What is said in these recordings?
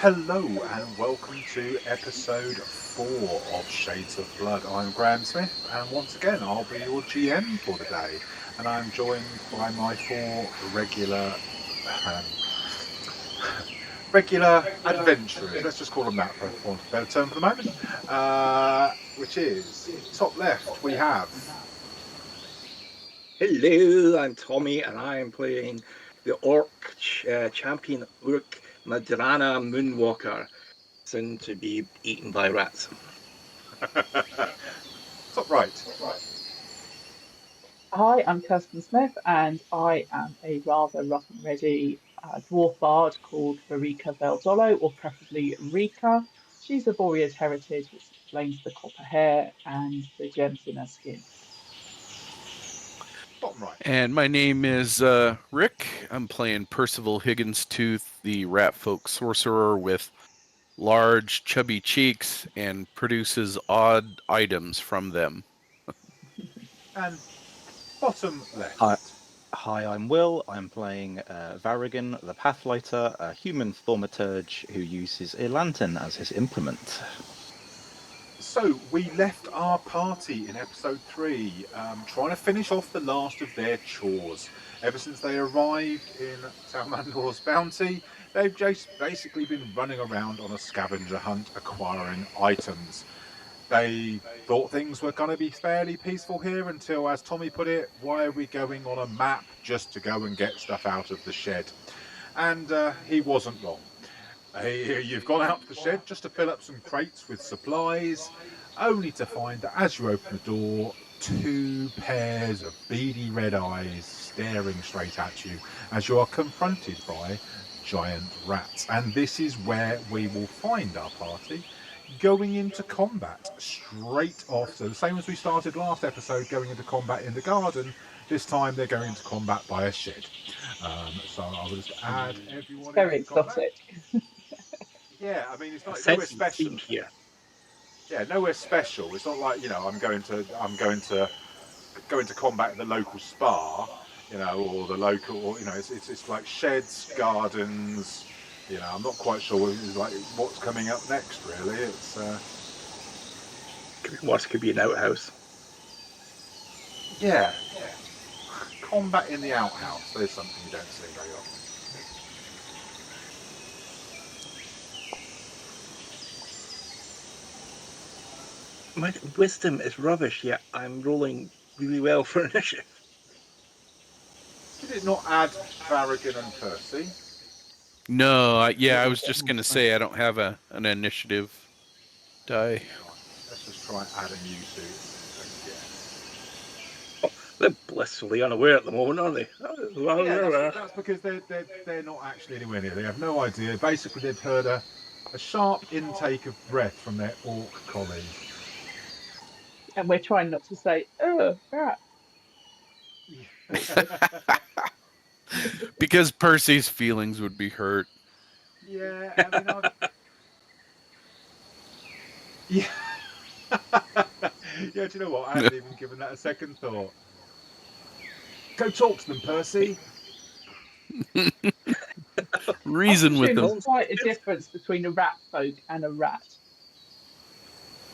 Hello and welcome to episode 4 of Shades of Blood. I'm Graham Smith and once again I'll be your GM for the day, and I'm joined by my 4 um, regular adventurers. Let's just call them that for want of a better term for the moment. Which is top left we have. Hello, I'm Tommy, and I am playing the Orc champion Uruk Madranna Moonwalker, soon to be eaten by rats. Top right. Hi, I'm Kirsten Smith, and I am a rather rough and ready dwarf bard called Berikka Veldolo, or preferably Rika. She's a Borea's heritage, which explains the copper hair and the gems in her skin. Bottom right. And my name is Rick. I'm playing Percival Higginstooth, the rat folk sorcerer with large, chubby cheeks and produces odd items from them. And bottom left. Hi, I'm Will. I'm playing Varigan, the Pathlighter, a human thaumaturge who uses a lantern as his implement. So we left our party in episode 3 trying to finish off the last of their chores. Ever since they arrived in Talmandor's bounty, they've just basically been running around on a scavenger hunt acquiring items. They thought things were going to be fairly peaceful here until, as Tommy put it, why are we going on a map just to go and get stuff out of the shed? And he wasn't wrong. You've gone out to the shed just to fill up some crates with supplies, only to find that as you open the door, 2 pairs of beady red eyes staring straight at you as you are confronted by giant rats. And this is where we will find our party going into combat straight off. So the same as we started last episode, going into combat in the garden, this time they're going into combat by a shed. So I will just add everyone. It's very exotic. Yeah, I mean it's not Sense nowhere special. here. Yeah, nowhere special. It's not like, I'm going to go into combat at the local spa, or the local, or it's like sheds, gardens. I'm not quite sure what's coming up next. Really, it's Could be an outhouse. yeah, combat in the outhouse. There's something you don't see very often. My wisdom is rubbish, yet I'm rolling really well for initiative. Did it not add Varigan and Percy? No, I was just going to say I don't have an initiative die. Let's just try adding you two again. They're blissfully unaware at the moment, aren't they? Yeah, that's because they're not actually anywhere near. They have no idea. Basically, they've heard a sharp intake of breath from their orc colleague. And we're trying not to say, oh, rat. Because Percy's feelings would be hurt. Yeah, I mean, yeah. Yeah, do you know what? I haven't even given that a second thought. Go talk to them, Percy. Reason with them. There's quite a difference between a rat folk and a rat.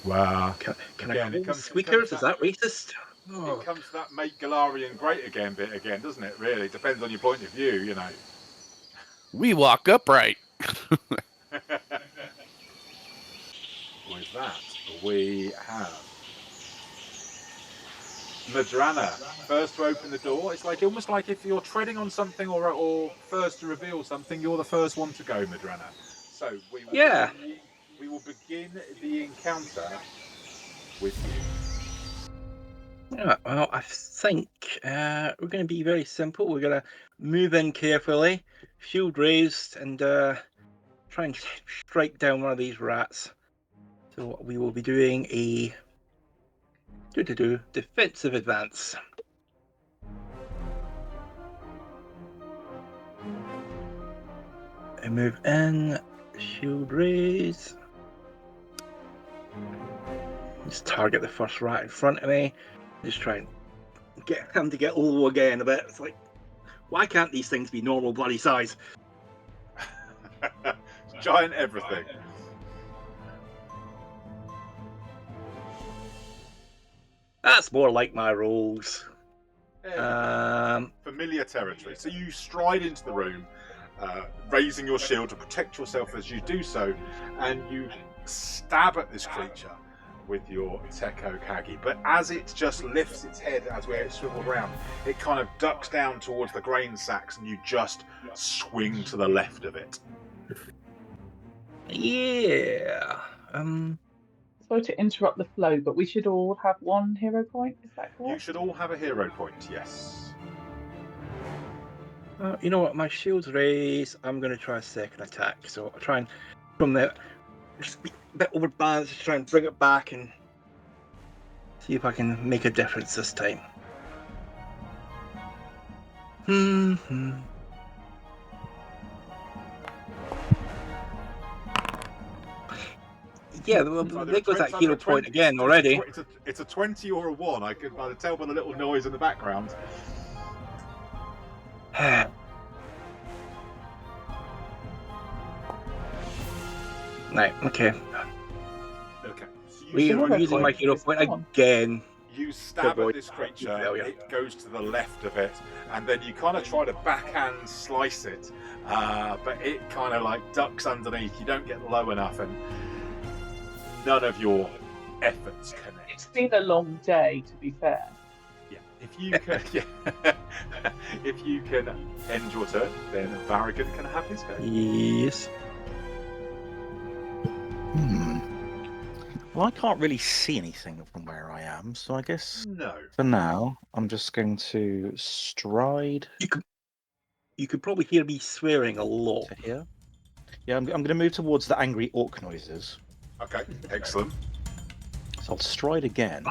Wow. Can I call squeakers? Is that racist? It comes to that make Galarian great again bit again, doesn't it? Really depends on your point of view, We walk upright. With that, we have Madranna first to open the door. It's almost like if you're treading on something or first to reveal something, you're the first one to go, Madranna. So we will begin the encounter with you. Yeah, well, I think we're going to be very simple. We're going to move in carefully, shield raised, and try and strike down one of these rats. So we will be doing a defensive advance. I move in, shield raise. Just target the first rat in front of me. Just try and get him to get low again a bit. It's like, why can't these things be normal bloody size? It's Giant everything. That's more like my rules. There we go. Familiar territory. So you stride into the room, raising your shield to protect yourself as you do so, and you stab at this creature with your Teko Kagi. But as it just lifts its head as where it's swiveled around, it kind of ducks down towards the grain sacks, and you just swing to the left of it. Yeah. Sorry to interrupt the flow, but we should all have one hero point. Is that correct? You should all have a hero point, yes. You know what? My shield's raised. I'm going to try a second attack. So I'll try and, from there, just be a bit overbalanced to try and bring it back and see if I can make a difference this time. Yeah, well, there goes that hero point again already. It's a 20 or a 1. I can tell by the little noise in the background. Right, okay. Okay. So We're using my hero point again. You stab at this creature, it goes to the left of it, and then you kind of try to backhand slice it, but it kind of like ducks underneath. You don't get low enough, and none of your efforts connect. It's been a long day, to be fair. Yeah, if you can, if you can end your turn, then Varigan can have his go. Yes. Well, I can't really see anything from where I am, so I guess No. for now I'm just going to stride. You could probably hear me swearing a lot. To here. Yeah, I'm going to move towards the angry orc noises. Okay, excellent. So I'll stride again.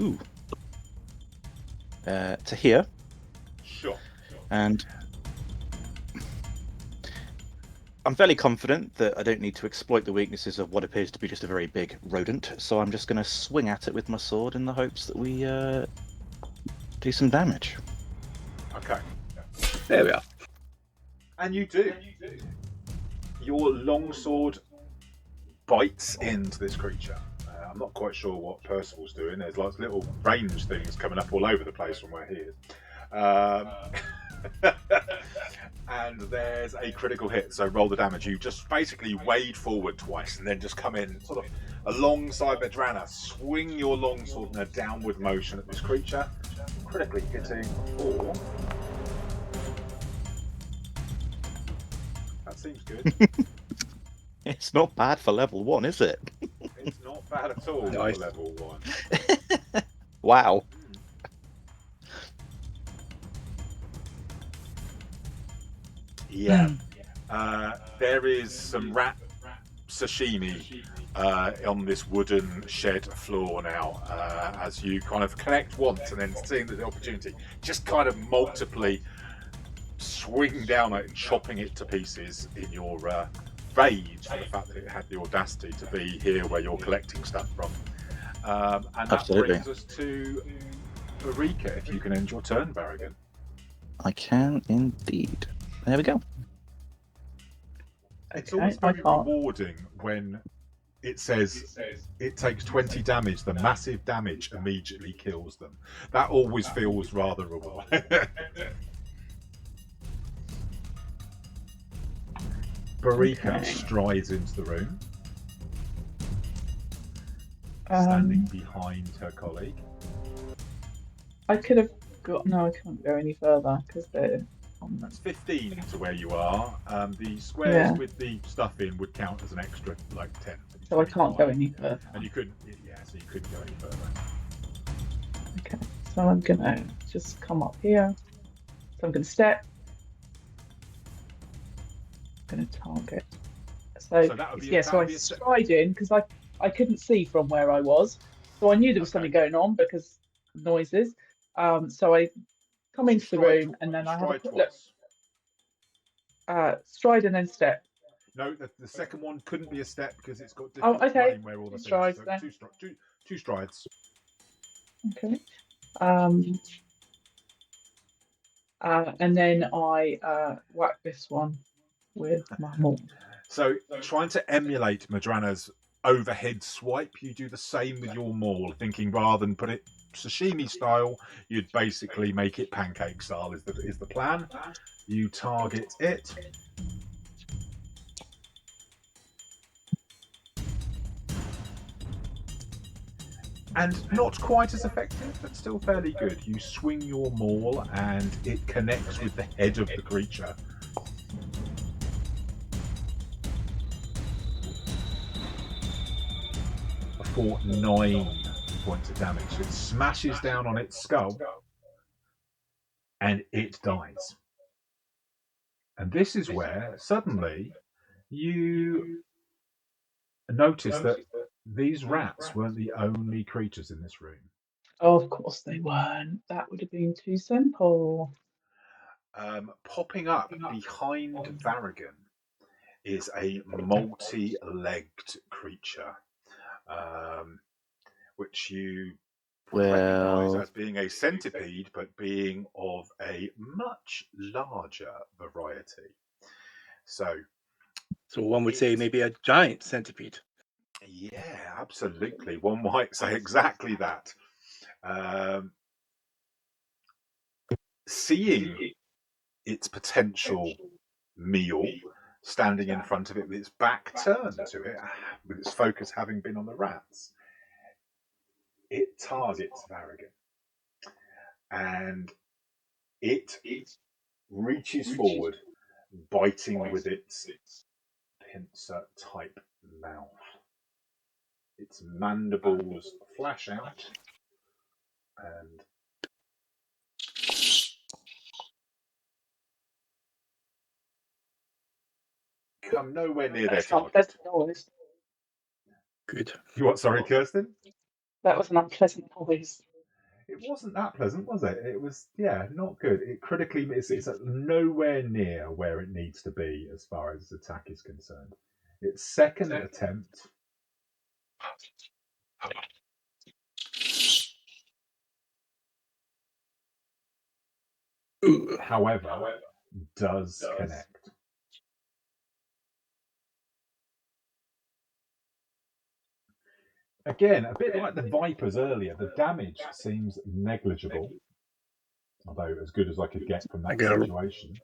Ooh. To here. Sure. And I'm fairly confident that I don't need to exploit the weaknesses of what appears to be just a very big rodent, so I'm just going to swing at it with my sword in the hopes that we do some damage. Okay. There we are. And you do. Your longsword bites into this creature. I'm not quite sure what Percival's doing. There's lots of little range things coming up all over the place from where he is. And there's a critical hit, so roll the damage. You just basically wade forward twice and then just come in sort of alongside Madranna, swing your longsword in a downward motion at this creature, critically hitting 4. That seems good. It's not bad for level 1, is it? It's not bad at all Nice. for level 1. Wow. Yeah. There is some rat sashimi on this wooden shed floor now, as you kind of connect once and then seeing the opportunity, just kind of multiply swing down it and chopping it to pieces in your rage for the fact that it had the audacity to be here where you're collecting stuff from. And that Absolutely. brings us to Berikka, if you can end your turn, Varigan. I can indeed. There we go. It's always very rewarding when it says it takes 20 damage, the massive damage immediately kills them. That always feels rather rewarding. Berikka strides into the room, standing behind her colleague. I could have got... No, I can't go any further because they're... That's 15 to where you are. The squares with the stuff in would count as an extra, like 10. So I can't go any further. And you couldn't, so you couldn't go any further. Okay, so I'm gonna just come up here. So I'm gonna step. I'm gonna target. So that would be yeah, so I stride in because I couldn't see from where I was, so I knew there was something going on because noises. So I come into the room and then I have a quick look. Stride and then step. No, the second one couldn't be a step because it's got different terrain where all the strides. Things. So two strides. Okay. And then I whack this one with my maul. So, trying to emulate Madranna's overhead swipe, you do the same with your maul, thinking rather than put it sashimi style, you'd basically make it pancake style. Is the plan? You target it. And not quite as effective, but still fairly good. You swing your maul and it connects with the head of the creature. For 9 points of damage. So it smashes down on its skull and it dies. And this is where suddenly you notice that these rats weren't the only creatures in this room. Oh, of course they weren't. That would have been too simple. Popping up behind Varigan is a multi-legged creature, which you recognise as being a centipede, but being of a much larger variety. So one would say maybe a giant centipede. Yeah, absolutely. One might say exactly that. Seeing its potential meal standing in front of it with its back turned to it, with its focus having been on the rats, it targets Varigan. And it reaches forward, biting with its pincer type mouth. Its mandibles flash out and come nowhere near their That's an target. unpleasant noise. Good. You what? Sorry, Kirsten? That was an unpleasant noise. It wasn't that pleasant, was it? It was, yeah, not good. It critically, it's nowhere near where it needs to be as far as attack is concerned. Its second attempt. However, does connect. Again, a bit like the Vipers earlier, the damage seems negligible, although as good as I could get from that situation.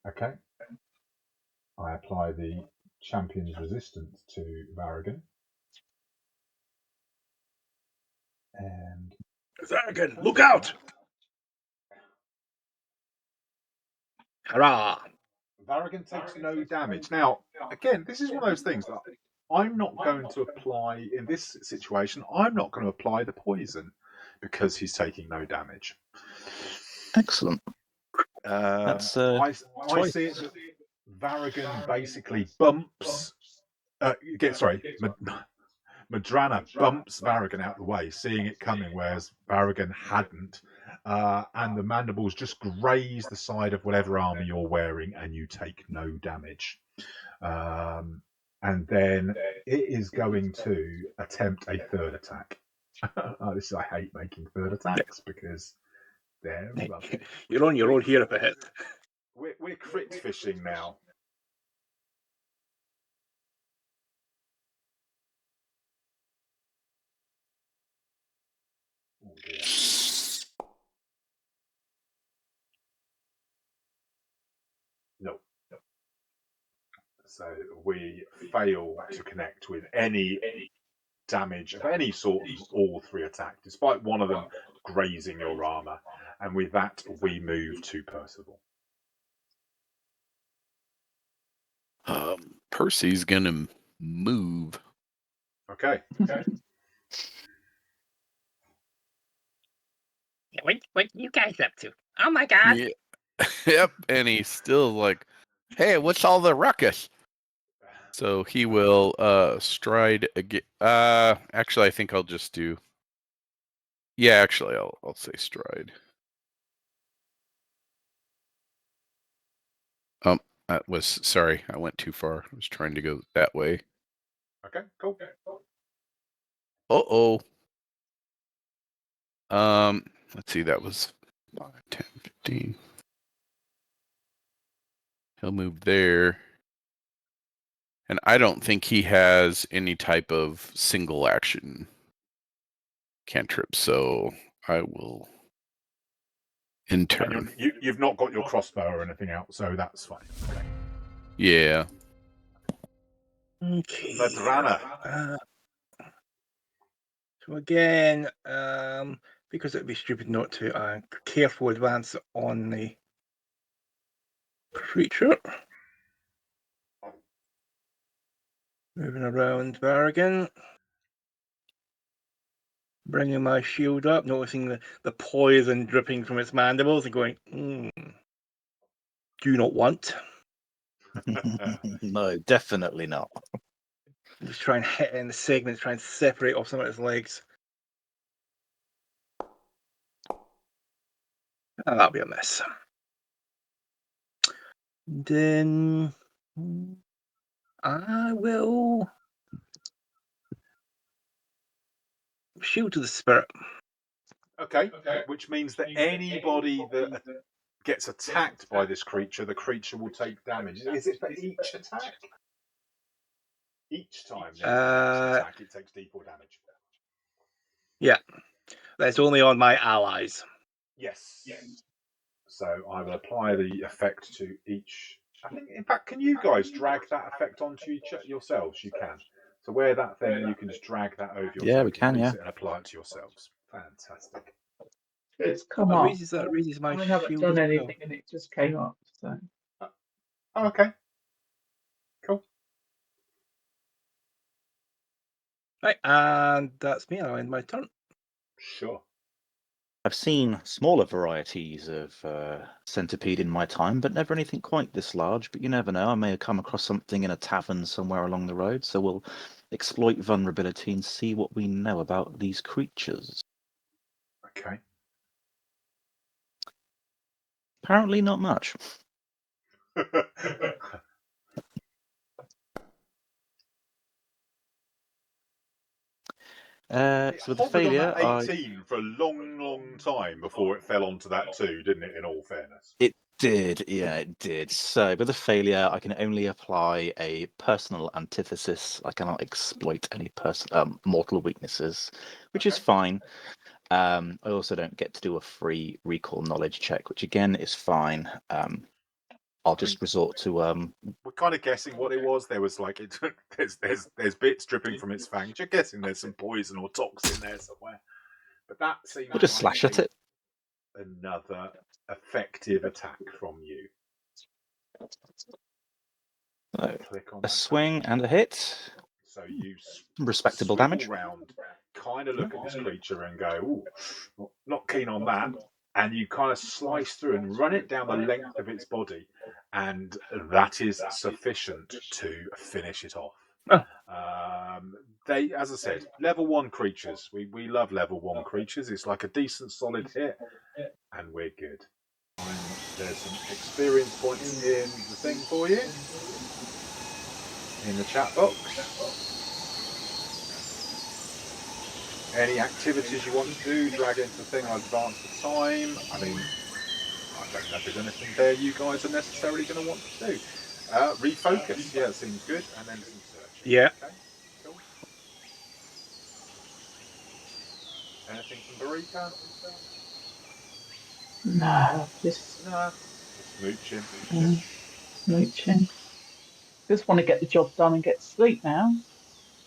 Okay. I apply the champion's resistance to Varigan. And Varigan, look out! Hurrah! Varigan takes no damage. Now, again, this is one of those things that I'm not going to apply in this situation. I'm not going to apply the poison because he's taking no damage. Excellent. That's I see it that Varigan basically bumps. Madranna bumps Varigan out the way, seeing it coming, whereas Varigan hadn't. And the mandibles just graze the side of whatever armor you're wearing, and you take no damage. And then it is going to attempt a third attack. I hate making third attacks because they're rubbish. You're on your own here if it hits. We're crit fishing now. Oh dear. No. So we fail to connect with any damage of any sort from all three attacks, despite one of them grazing your armor. And with that, we move to Percival. Percy's gonna move. Okay. What you guys up to? Oh my god! Yeah. Yep, and he's still like, "Hey, what's all the ruckus?" So he will stride again. Actually, I think I'll just do. Yeah, actually, I'll say stride. That was sorry, I went too far. I was trying to go that way. Okay, cool. Uh-oh. Let's see, that was 5, 10, 15. He'll move there. And I don't think he has any type of single action cantrip, so I will in turn. And you've not got your crossbow or anything out, so that's fine. Okay. Yeah. Okay. Madranna. So again, because it'd be stupid not to, careful advance on the creature. Moving around Varigan. Bringing my shield up, noticing the poison dripping from its mandibles and going, do not want. No, definitely not. Just try and hit it in the segments, try and separate off some of its legs. And that'll be a miss. Then I will shield to the spirit. Okay, which means that anybody that gets attacked by this creature, the creature will take damage. Is it for each attack? Each time there's the next attack, it takes D4 damage. Yeah, that's only on my allies. Yes. So I will apply the effect to each. I think, in fact, can you guys drag that effect onto yourselves? You can. So where that thing, you can just drag that over your Yeah, we token can, piece yeah. and apply it to yourselves. Fantastic. It's come That up. raises my I haven't shield done as well. anything and it just came up. So Oh, okay. Cool. Right, and that's me. I'll end my turn. Sure. I've seen smaller varieties of centipede in my time, but never anything quite this large. But you never know. I may have come across something in a tavern somewhere along the road. So we'll exploit vulnerability and see what we know about these creatures. Okay. Apparently not much. It So with the hovered on failure, that 18 for a long, long time before it fell onto that 2, didn't it, in all fairness? It did, yeah, it did. So with a failure, I can only apply a personal antithesis. I cannot exploit any mortal weaknesses, which is fine. I also don't get to do a free recall knowledge check, which again is fine. I'll just resort to We're kind of guessing what it was. There was like there's bits dripping from its fangs. You're guessing there's some poison or toxin there somewhere. But that seems we'll just like slash at it. another effective attack from you. So, Click on a that swing damage. and a hit. So you Respectable swivel damage. round, kind of look at this creature and go, "Ooh, not keen on that." And you kind of slice through and run it down the length of its body, and that is sufficient to finish it off. Oh. They, as I said, level 1 creatures. We love level 1 creatures. It's like a decent solid hit, and we're good. There's some experience points in the thing for you in the chat box. Any activities you want to do, drag into the thing, I'll advance the time. I mean, I don't know if there's anything there you guys are necessarily going to want to do. Refocus, yeah, it seems good. And then some searching. Yeah. Okay, cool. Anything from Berikka? no, just No. Just smooching. smooching. Just want to get the job done and get to sleep now.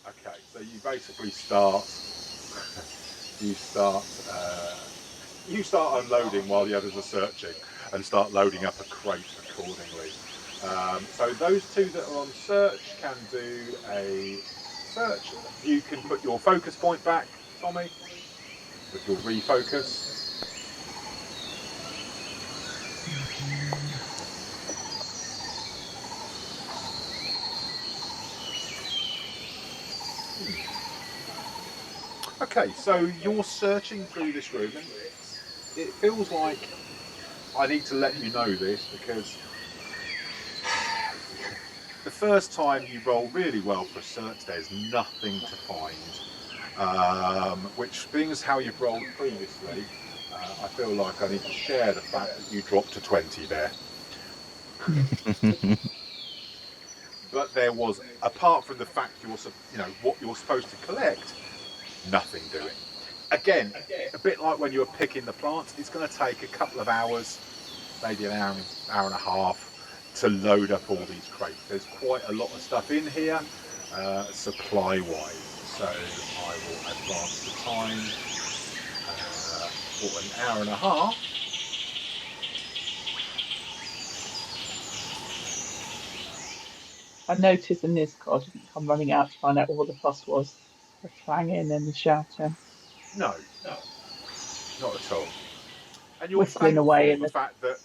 Okay, so you basically start. you start. You start unloading while the others are searching, and start loading up a crate accordingly. So those 2 that are on search can do a search. You can put your focus point back, Tommy, with your refocus. Okay, so you're searching through this room, and it feels like I need to let you know this because the first time you roll really well for a search, there's nothing to find. which, being as how you've rolled previously, I feel like I need to share the fact that you dropped to 20 there. But there was, apart from the fact what you're supposed to collect, nothing doing. Again, a bit like when you were picking the plants, it's going to take a couple of hours, maybe an hour and a half, to load up all these crates. There's quite a lot of stuff in here, supply-wise. So I will advance the time for an hour and a half. I noticed Inizcar didn't come running out to find out what the fuss was. The clanging and the shouting. No, not at all. And you're Whistling thankful away for in the fact that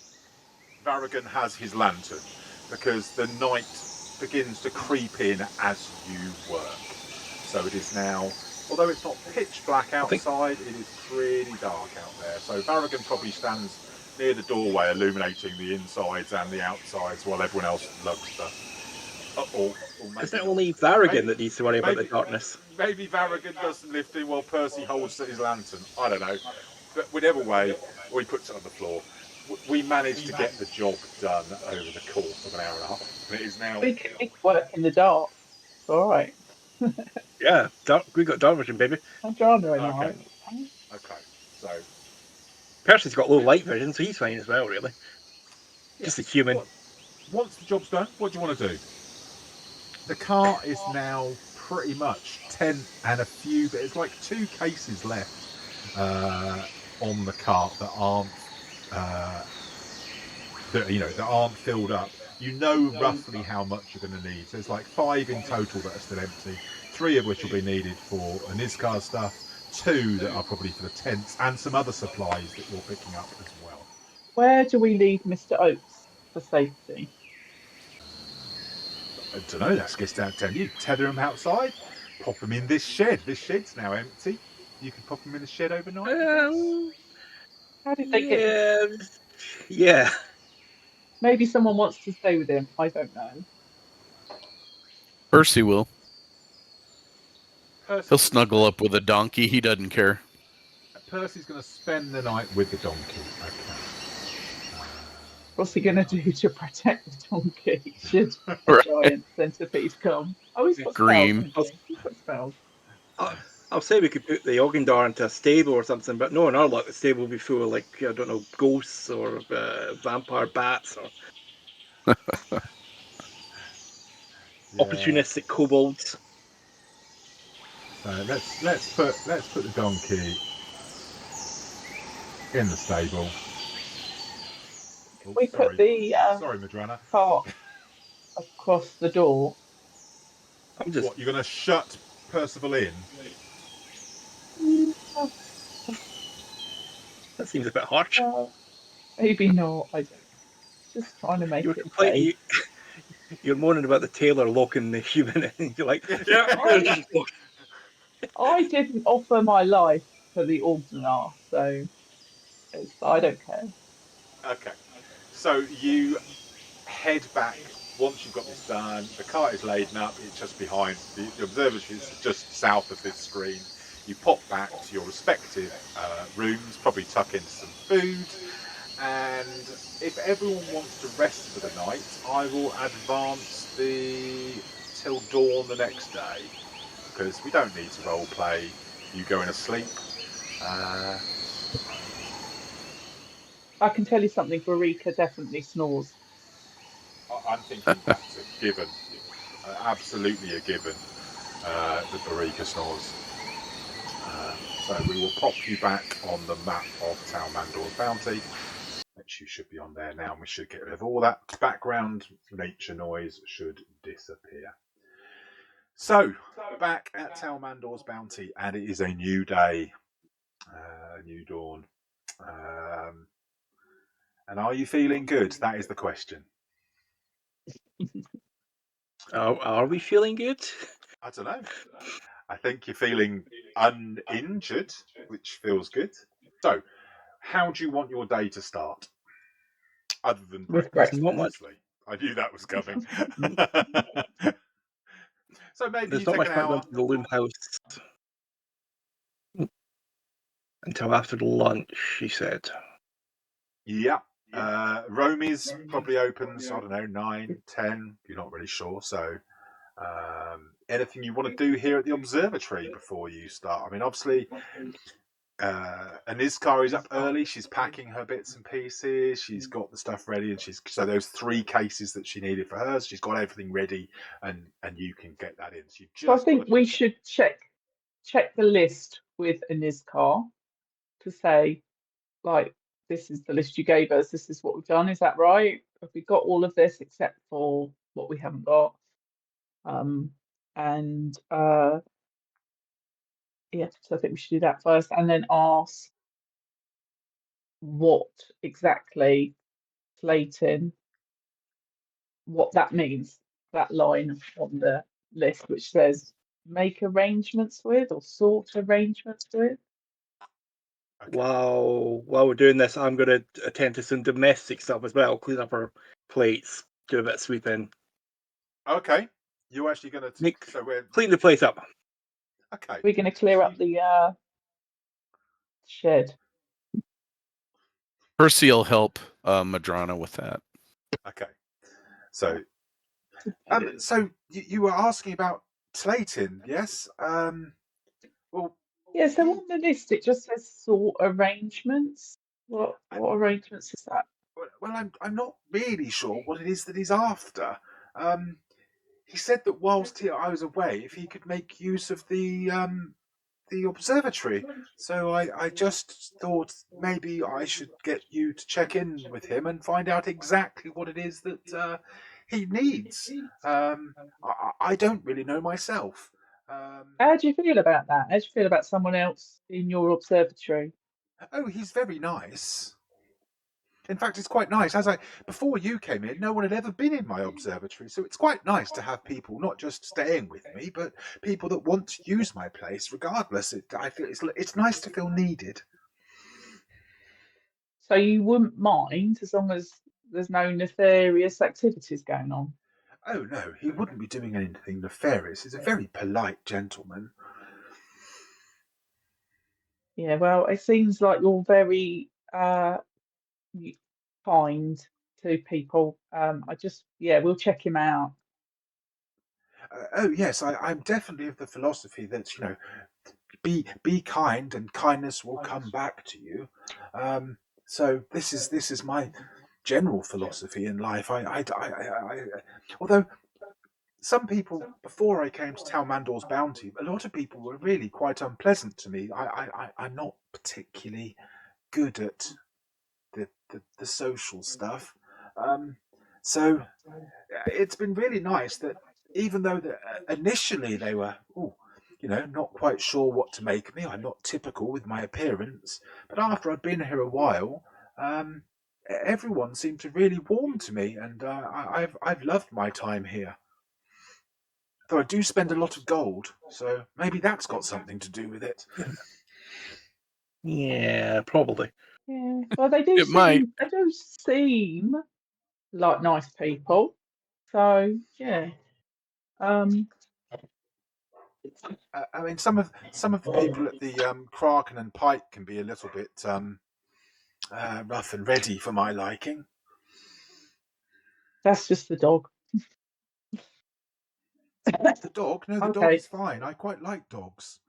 Varigan has his lantern, because the night begins to creep in as you work. So it is now, although it's not pitch black outside, it is pretty dark out there. So Varigan probably stands near the doorway illuminating the insides and the outsides while everyone else lugs stuff. Isn't it only Varigan that needs to worry about the darkness? Maybe Varigan does some lifting while Percy holds his lantern. I don't know. But whichever way, or he puts it on the floor. We managed to get the job done over the course of an hour and a half. And it is now. We can work in the dark. It's all right. Yeah, we got dark vision, baby. Madranna and I. Okay, so Percy's got low light vision, so he's fine as well, really. Just a human. Once the job's done, what do you want to do? The car is now pretty much 10 and a few, but it's like 2 cases left on the cart that aren't that aren't filled up. You know roughly how much you're going to need. So it's like 5 in total that are still empty, 3 of which will be needed for Inizcar stuff, 2 that are probably for the tents, and some other supplies that you're picking up as well. Where do we leave Mr. Oates for safety? I don't know, that's just down to tell you. Tether him outside, pop him in this shed. This shed's now empty. You can pop him in the shed overnight. How did they get? Yeah. Maybe someone wants to stay with him. I don't know. Percy will. Percy, He'll snuggle up with a donkey. He doesn't care. Percy's going to spend the night with the donkey. Okay. What's he going to do to protect the donkey? Should a giant centipede come? Oh, he's got Scream. spells. He's got spells. I'll say we could put the Oggendar into a stable or something, but no, in our luck, the stable will be full of, like, I don't know, ghosts or vampire bats or opportunistic kobolds. Let's put the donkey in the stable. We put the sorry, Madranna. cart across the door. What, you're going to shut Percival in? That seems a bit harsh. Maybe not. I don't know. Just trying to make it safe. You're moaning about the tailor locking the human in. You're like, yeah. I didn't offer my life for the Ordnar, so I don't care. Okay. So you head back once you've got this done. The cart is laden up. It's just behind the observatory. Is just south of this screen. You pop back to your respective rooms, probably tuck in some food, and if everyone wants to rest for the night, I will advance till dawn the next day, because we don't need to role play you going to sleep. I can tell you something. Berikka definitely snores. I'm thinking that's a given, absolutely a given. The Berikka snores. So we will pop you back on the map of Talmandor's bounty, which you should be on there now, and we should get rid of all that background nature noise should disappear. So, back at Talmandor's bounty, and it is a new day, a new dawn. And are you feeling good? That is the question. Are we feeling good? I don't know. I think you're feeling uninjured, which feels good. So, how do you want your day to start? Other than breakfast, obviously. I knew that was coming. So maybe There's you not take much an point hour. going to the loom house. Until after lunch, she said. Yeah. Romy's probably opens, I don't know, 9, 10. You're not really sure. So, anything you want to do here at the observatory before you start? I mean, obviously, Inizcar is up early. She's packing her bits and pieces. She's got the stuff ready, and so those 3 cases that she needed for hers. She's got everything ready, and you can get that in. So you So I just got think to we check. should check the list with Inizcar to say, like, this is the list you gave us. This is what we've done. Is that right? Have we got all of this except for what we haven't got? And yeah, so I think we should do that first, and then ask what exactly Clayton, what that means. That line on the list which says make arrangements with or sort arrangements with. Okay. While we're doing this, I'm going to attend to some domestic stuff as well. Clean up our plates, do a bit of sweeping, Okay. You're actually going to. So we're clean the place up. okay. We're going to clear up the shed. Percy will help Madranna with that. Okay. So you were asking about Clayton, yes? Well, Yeah, so on the list it just says sort arrangements. What arrangements is that? well, I'm not really sure what it is that he's after. He said that whilst I was away, if he could make use of the observatory. So I just thought maybe I should get you to check in with him and find out exactly what it is that he needs. I don't really know myself. How do you feel about that? How do you feel about someone else in your observatory? Oh, he's very nice. In fact, it's quite nice. Before you came in, no one had ever been in my observatory, so it's quite nice to have people not just staying with me, but people that want to use my place, regardless. I feel it's nice to feel needed. So you wouldn't mind as long as there's no nefarious activities going on? Oh no, he wouldn't be doing anything nefarious. He's a very polite gentleman. Yeah, well, it seems like you're very kind to people. We'll check him out. Oh yes, I'm definitely of the philosophy that be kind and kindness will come back to you. So this is my general philosophy in life. Although some people before I came to Talmandor's Bounty, a lot of people were really quite unpleasant to me. I'm not particularly good at the social stuff. So it's been really nice that even though initially they were, not quite sure what to make of me. I'm not typical with my appearance, but after I'd been here a while, everyone seemed to really warm to me, and I've loved my time here. Though I do spend a lot of gold, so maybe that's got something to do with it. Yeah, probably. Yeah, well, they do It might. seem like nice people. So yeah, um, I mean, some of the people at the Kraken and Pike can be a little bit rough and ready for my liking. that's just the dog. The dog? No, the dog Okay, is fine. I quite like dogs.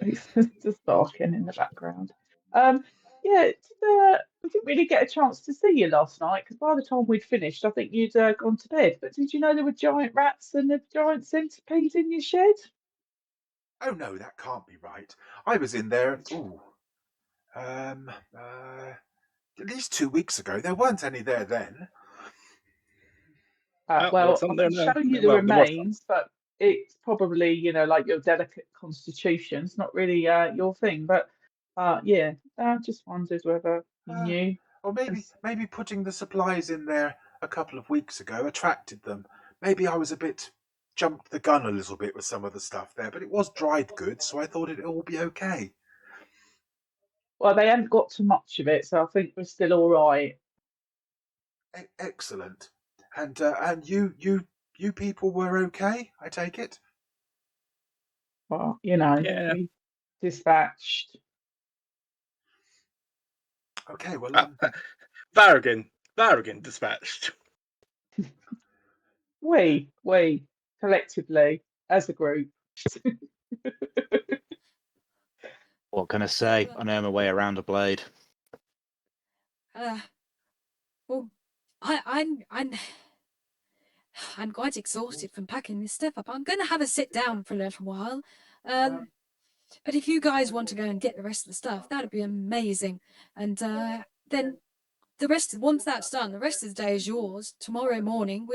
he's just barking in the background. Yeah, we didn't really get a chance to see you last night because by the time we'd finished, I think you'd gone to bed. But did you know there were giant rats and a giant centipede in your shed? Oh no, that can't be right. I was in there. Um, at least 2 weeks ago. There weren't any there then. Oh, there's Well, I some there can now. show you the Well, there was some. remains, but it's probably, like your delicate constitution's not really your thing. But yeah, I just wondered whether you Uh, knew. or maybe putting the supplies in there a couple of weeks ago attracted them. Maybe I was a bit jumped the gun a little bit with some of the stuff there, but it was dried goods, so I thought it'd all be okay. Well, they haven't got too much of it, so I think we're still all right. Excellent. And you people were okay, I take it. Well, Yeah. we dispatched Okay, well, Varigan dispatched. We collectively as a group. What can I say? I know my way around a blade. Well, I'm quite exhausted from packing this stuff up. I'm going to have a sit down for a little while. But if you guys want to go and get the rest of the stuff, that'd be amazing. And then once that's done, the rest of the day is yours. Tomorrow morning,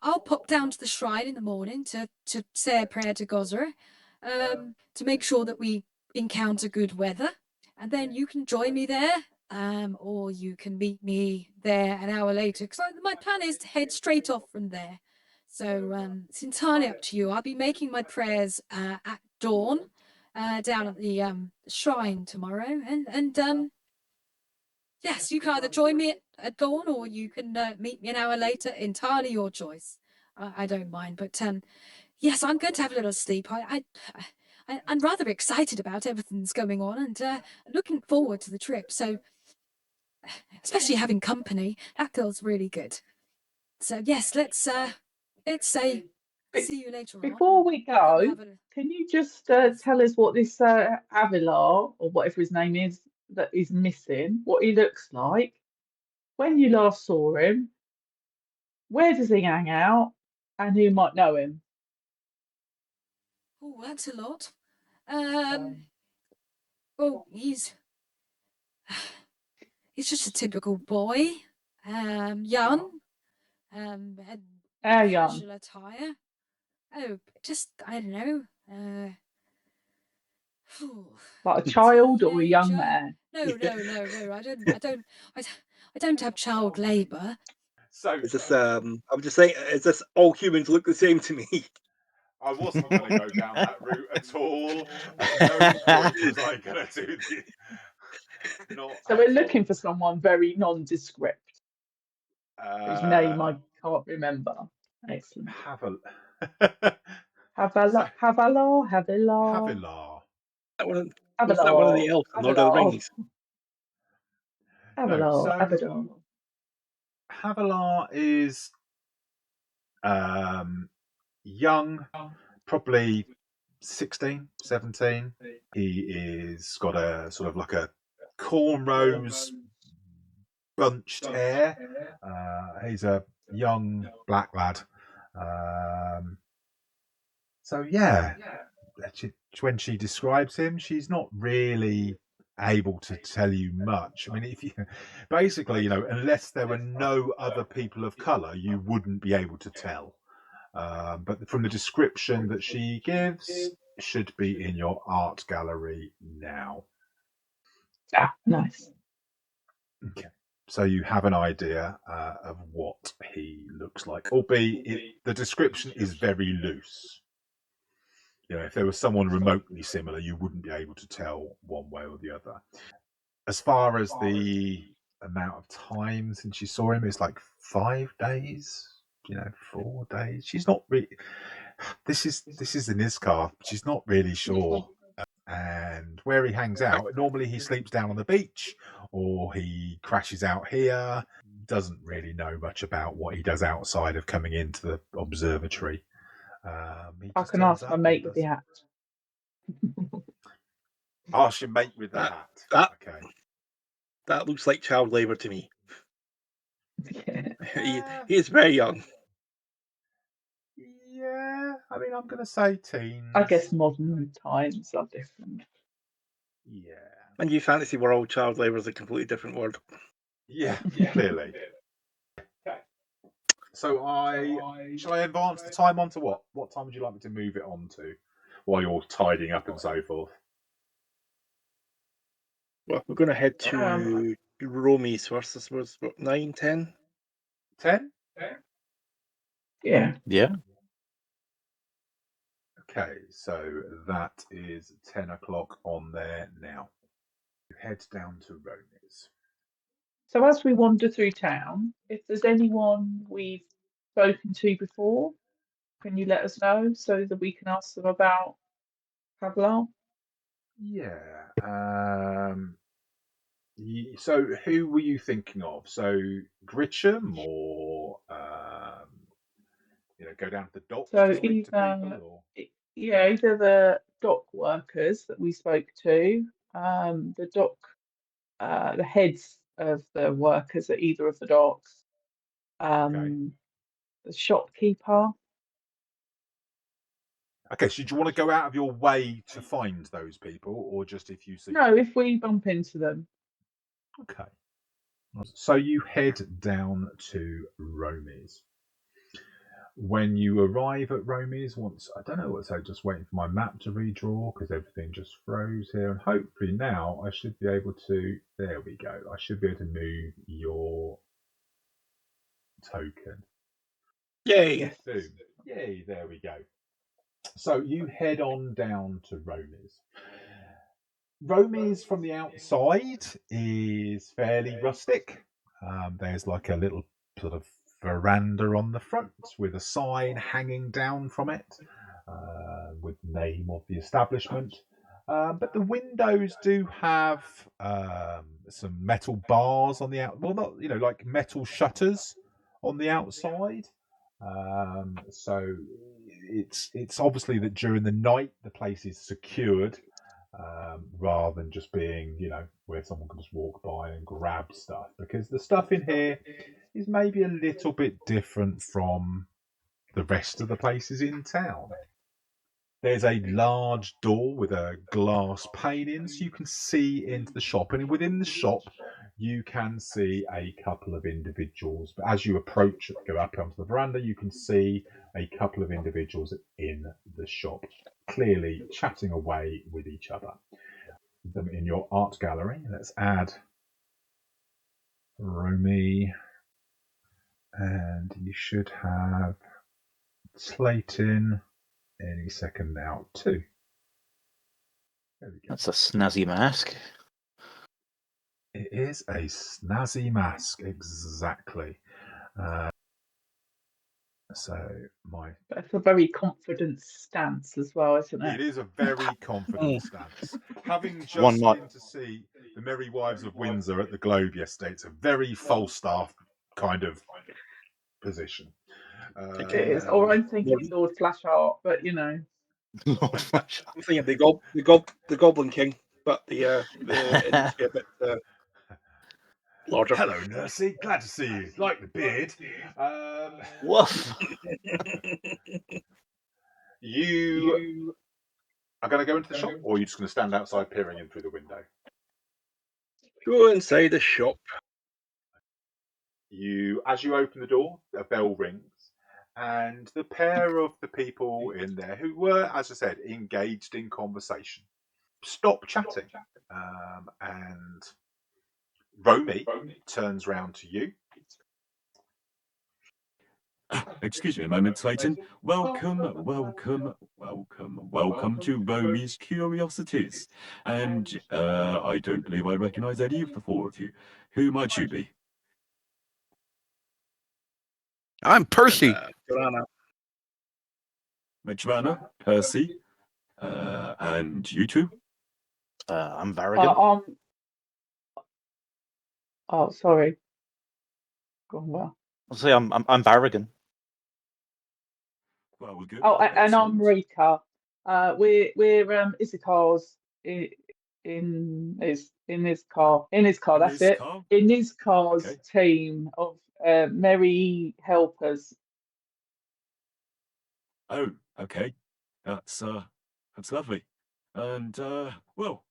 I'll pop down to the shrine in the morning to say a prayer to Gozra, to make sure that we encounter good weather, and then you can join me there, or you can meet me there an hour later. Because my plan is to head straight off from there. So it's entirely up to you. I'll be making my prayers at dawn, down at the shrine tomorrow, and yes, you can either join me at dawn or you can meet me an hour later. Entirely your choice. I don't mind, but yes, I'm going to have a little sleep. I'm rather excited about everything that's going on, and looking forward to the trip. So, especially having company, that feels really good. So yes, let's say see you later on. Before we go, Have a- can you just tell us what this Avilah or whatever his name is that is missing, what he looks like, when you last saw him, where does he hang out, and who might know him? Oh, that's a lot. Well, he's just a typical boy. Young. Had How young? casual attire. Oh, just I don't know. Like a child or a young Teenager. man? No. I don't have child labour. So Is this I'm just saying, is this all humans look the same to me? I wasn't going to go down that route at all. At no point was I going to do this. Not So at we're all. looking for someone very nondescript, whose name I can't remember. Excellent. Havilah. Havilah. Was that one of the Avilah. elves in Lord of the Rings? No, so Avilah. Havilah is young, probably 16, 17. He is got a sort of like a cornrows bunched hair. He's a young black lad. So yeah, when she describes him, she's not really able to tell you much. I mean, if you basically, unless there were no other people of color, you wouldn't be able to tell. But from the description that she gives, it should be in your art gallery now. Ah, nice. Okay. So you have an idea of what he looks like, albeit the description is very loose. If there was someone remotely similar, you wouldn't be able to tell one way or the other. As far as the amount of time since you saw him, it's like 5 days, 4 days. She's not really. This is Inizcar. She's not really sure. And where he hangs out, normally he sleeps down on the beach or he crashes out here. Doesn't really know much about what he does outside of coming into the observatory. I can ask my mate with the hat. Ask your mate with the hat. Okay. That looks like child labour to me. Yeah. He is very young. Yeah, I mean, I'm going to say teens. I guess modern times are different. Yeah. And you fantasy world, child labour is a completely different word. Yeah, clearly. Okay. So shall I advance the time onto what? What time would you like me to move it on to while you're tidying up and so forth? Well, we're going to head to Romies first, I suppose. What, 9, 10? 10? Yeah. Yeah. Okay, so that is 10 o'clock on there now. You head down to Romies. So as we wander through town, if there's anyone we've spoken to before, can you let us know so that we can ask them about Pavlov? Yeah. So, who were you thinking of? So, Gritcham, or go down to the docks So to speak to people, either, or either the dock workers that we spoke to, the dock, the heads of the workers at either of the docks, okay. the shopkeeper. Okay, so do you want to go out of your way to find those people, or just if you see them? No, if we bump into them. Okay. So you head down to Romy's. When you arrive at Romy's, once I don't know what, so just waiting for my map to redraw because everything just froze here, and hopefully now I should be able to. There we go. I should be able to move your token. Yay! Yes. Boom. Yay! There we go. So you head on down to Romy's. Romy's from the outside is fairly rustic. There's like a little sort of veranda on the front with a sign hanging down from it with the name of the establishment. But the windows do have some metal bars on the out. Well, not like metal shutters on the outside. So it's obviously that during the night the place is secured. Rather than just being, where someone can just walk by and grab stuff. Because the stuff in here is maybe a little bit different from the rest of the places in town. There's a large door with a glass pane in, so you can see into the shop. And within the shop, you can see a couple of individuals. But as you approach, go up onto the veranda, you can see a couple of individuals in the shop, clearly chatting away with each other. Them in your art gallery. Let's add Romy, and you should have Slayton any second now too. There we go. That's a snazzy mask. It is a snazzy mask, exactly. So That's a very confident stance as well, isn't it it? is a very confident stance. Having just One might- been to see the Merry Wives of Windsor at the Globe yesterday, it's a very Falstaff kind of position. It is. Or I'm thinking Lord Flashheart, but Lord Flash. I'm thinking the Goblin King, but the it's a bit larger. Hello, Nursey. Glad to see you. Like the beard. Woof. You are going to go into the shop, or are you just going to stand outside peering in through the window? Go inside the shop. As you open the door, a bell rings, and the pair of the people in there who were, as I said, engaged in conversation, stop chatting, and Romy turns round to you. Excuse me a moment, Slayton. Welcome to Romy's Curiosities. And I don't believe I recognise any of the four of you. Who might you be? I'm Percy. Madranna, Percy, and you two? I'm Varigan. Oh, sorry. Gone well. I'll say I'm Varigan. Well, we're good. Oh, and I'm Excellent. Berikka. We're Izikar's in his car. That's it. Inizcar? Inizcar's Okay. team of merry helpers. Oh, okay. That's lovely. And well,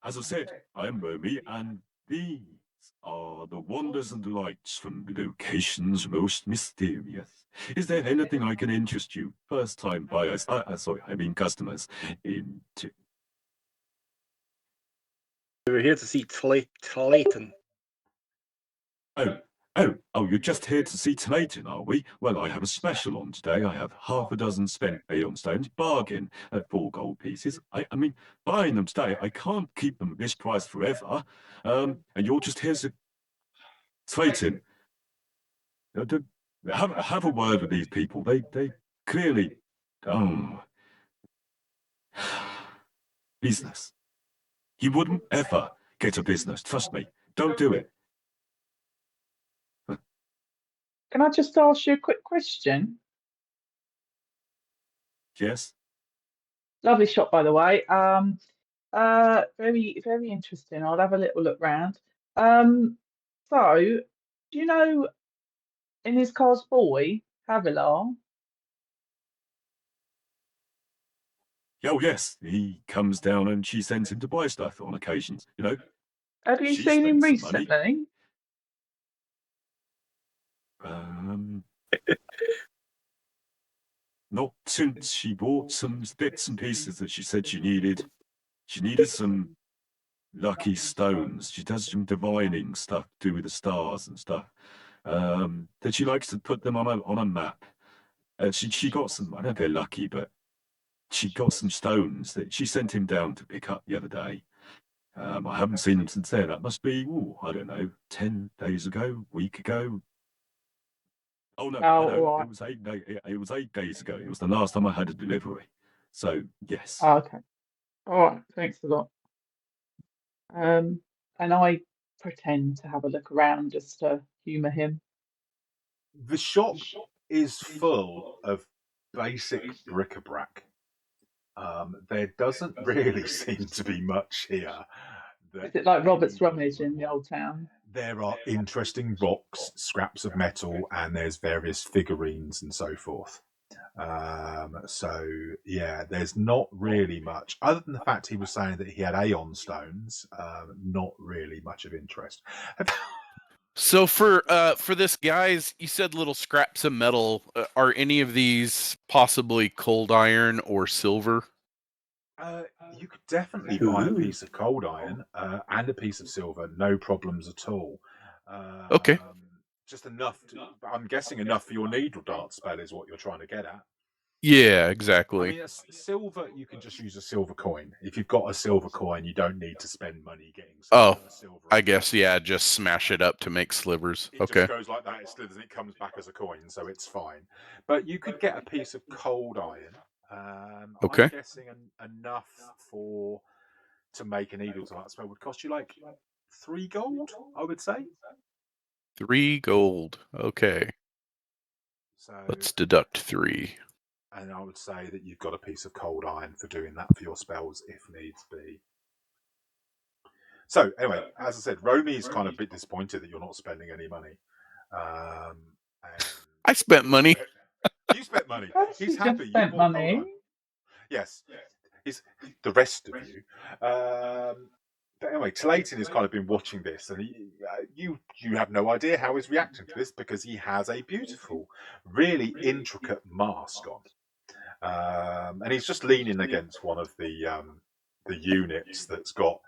as I said, I am Romy, and these are the wonders and delights from the locations most mysterious. Is there anything I can interest you, first-time buyers? Customers into? We were here to see Clayton. Oh, you're just here to see Talmandor, are we? Well, I have a special on today. I have half a dozen spent aeon stones, bargain at 4 gold pieces. I mean, buying them today, I can't keep them at this price forever. And you're just here to... Talmandor, have a word with these people. They clearly... business. You wouldn't ever get a business. Trust me. Don't do it. Can I just ask you a quick question? Yes? Lovely shot, by the way. Very, very interesting. I'll have a little look round. So, do you know Inizcar's boy, Avilah? Oh, yes. He comes down and she sends him to buy stuff on occasions. You know, Have you she seen him spends some money. recently? Not since she bought some bits and pieces that she said she needed. She needed some lucky stones. She does some divining stuff to do with the stars and stuff. That she likes to put them on a map. She got some. I don't know if they're lucky, but she got some stones that she sent him down to pick up the other day. I haven't seen them since then. That must be, I don't know, 10 days ago, week ago. Oh no, Oh, no, all right. it was 8 days. It was 8 days ago. It was the last time I had a delivery. So yes. Oh, okay. All right. Thanks a lot. And I pretend to have a look around just to humour him. The shop is full of basic bric-a-brac. There doesn't really seem to be much here. Is it like Robert's Rummage in the old town? There are interesting rocks, scraps of metal, and there's various figurines and so forth. So yeah, there's not really much other than the fact he was saying that he had Aeon stones. Not really much of interest. So for this, guys, you said little scraps of metal. Are any of these possibly cold iron or silver? You could definitely buy a piece of cold iron and a piece of silver, no problems at all. Okay. Just enough to, I'm guessing enough for your needle dart spell is what you're trying to get at. Yeah, I exactly. mean, silver, you can just use a silver coin. If you've got a silver coin, you don't need to spend money getting some silver. I guess, yeah, just smash it up to make slivers. It Okay. just goes like that, it slithers, and it comes back as a coin, so it's fine. But you could get a piece of cold iron. Okay. I'm guessing enough to make a needle dart spell would cost you like 3 gold, I would say. 3 gold. Okay. So Let's deduct 3. And I would say that you've got a piece of cold iron for doing that for your spells if needs be. So anyway, as I said, Romy's kind of a bit disappointed that you're not spending any money. I spent money. You spent money. Percy He's happy. just spent money. Yes, he's the rest of you. But anyway, Tlayton has kind of been watching this, and you have no idea how he's reacting to this because he has a beautiful, really intricate mask on. And he's just leaning against one of the units that's got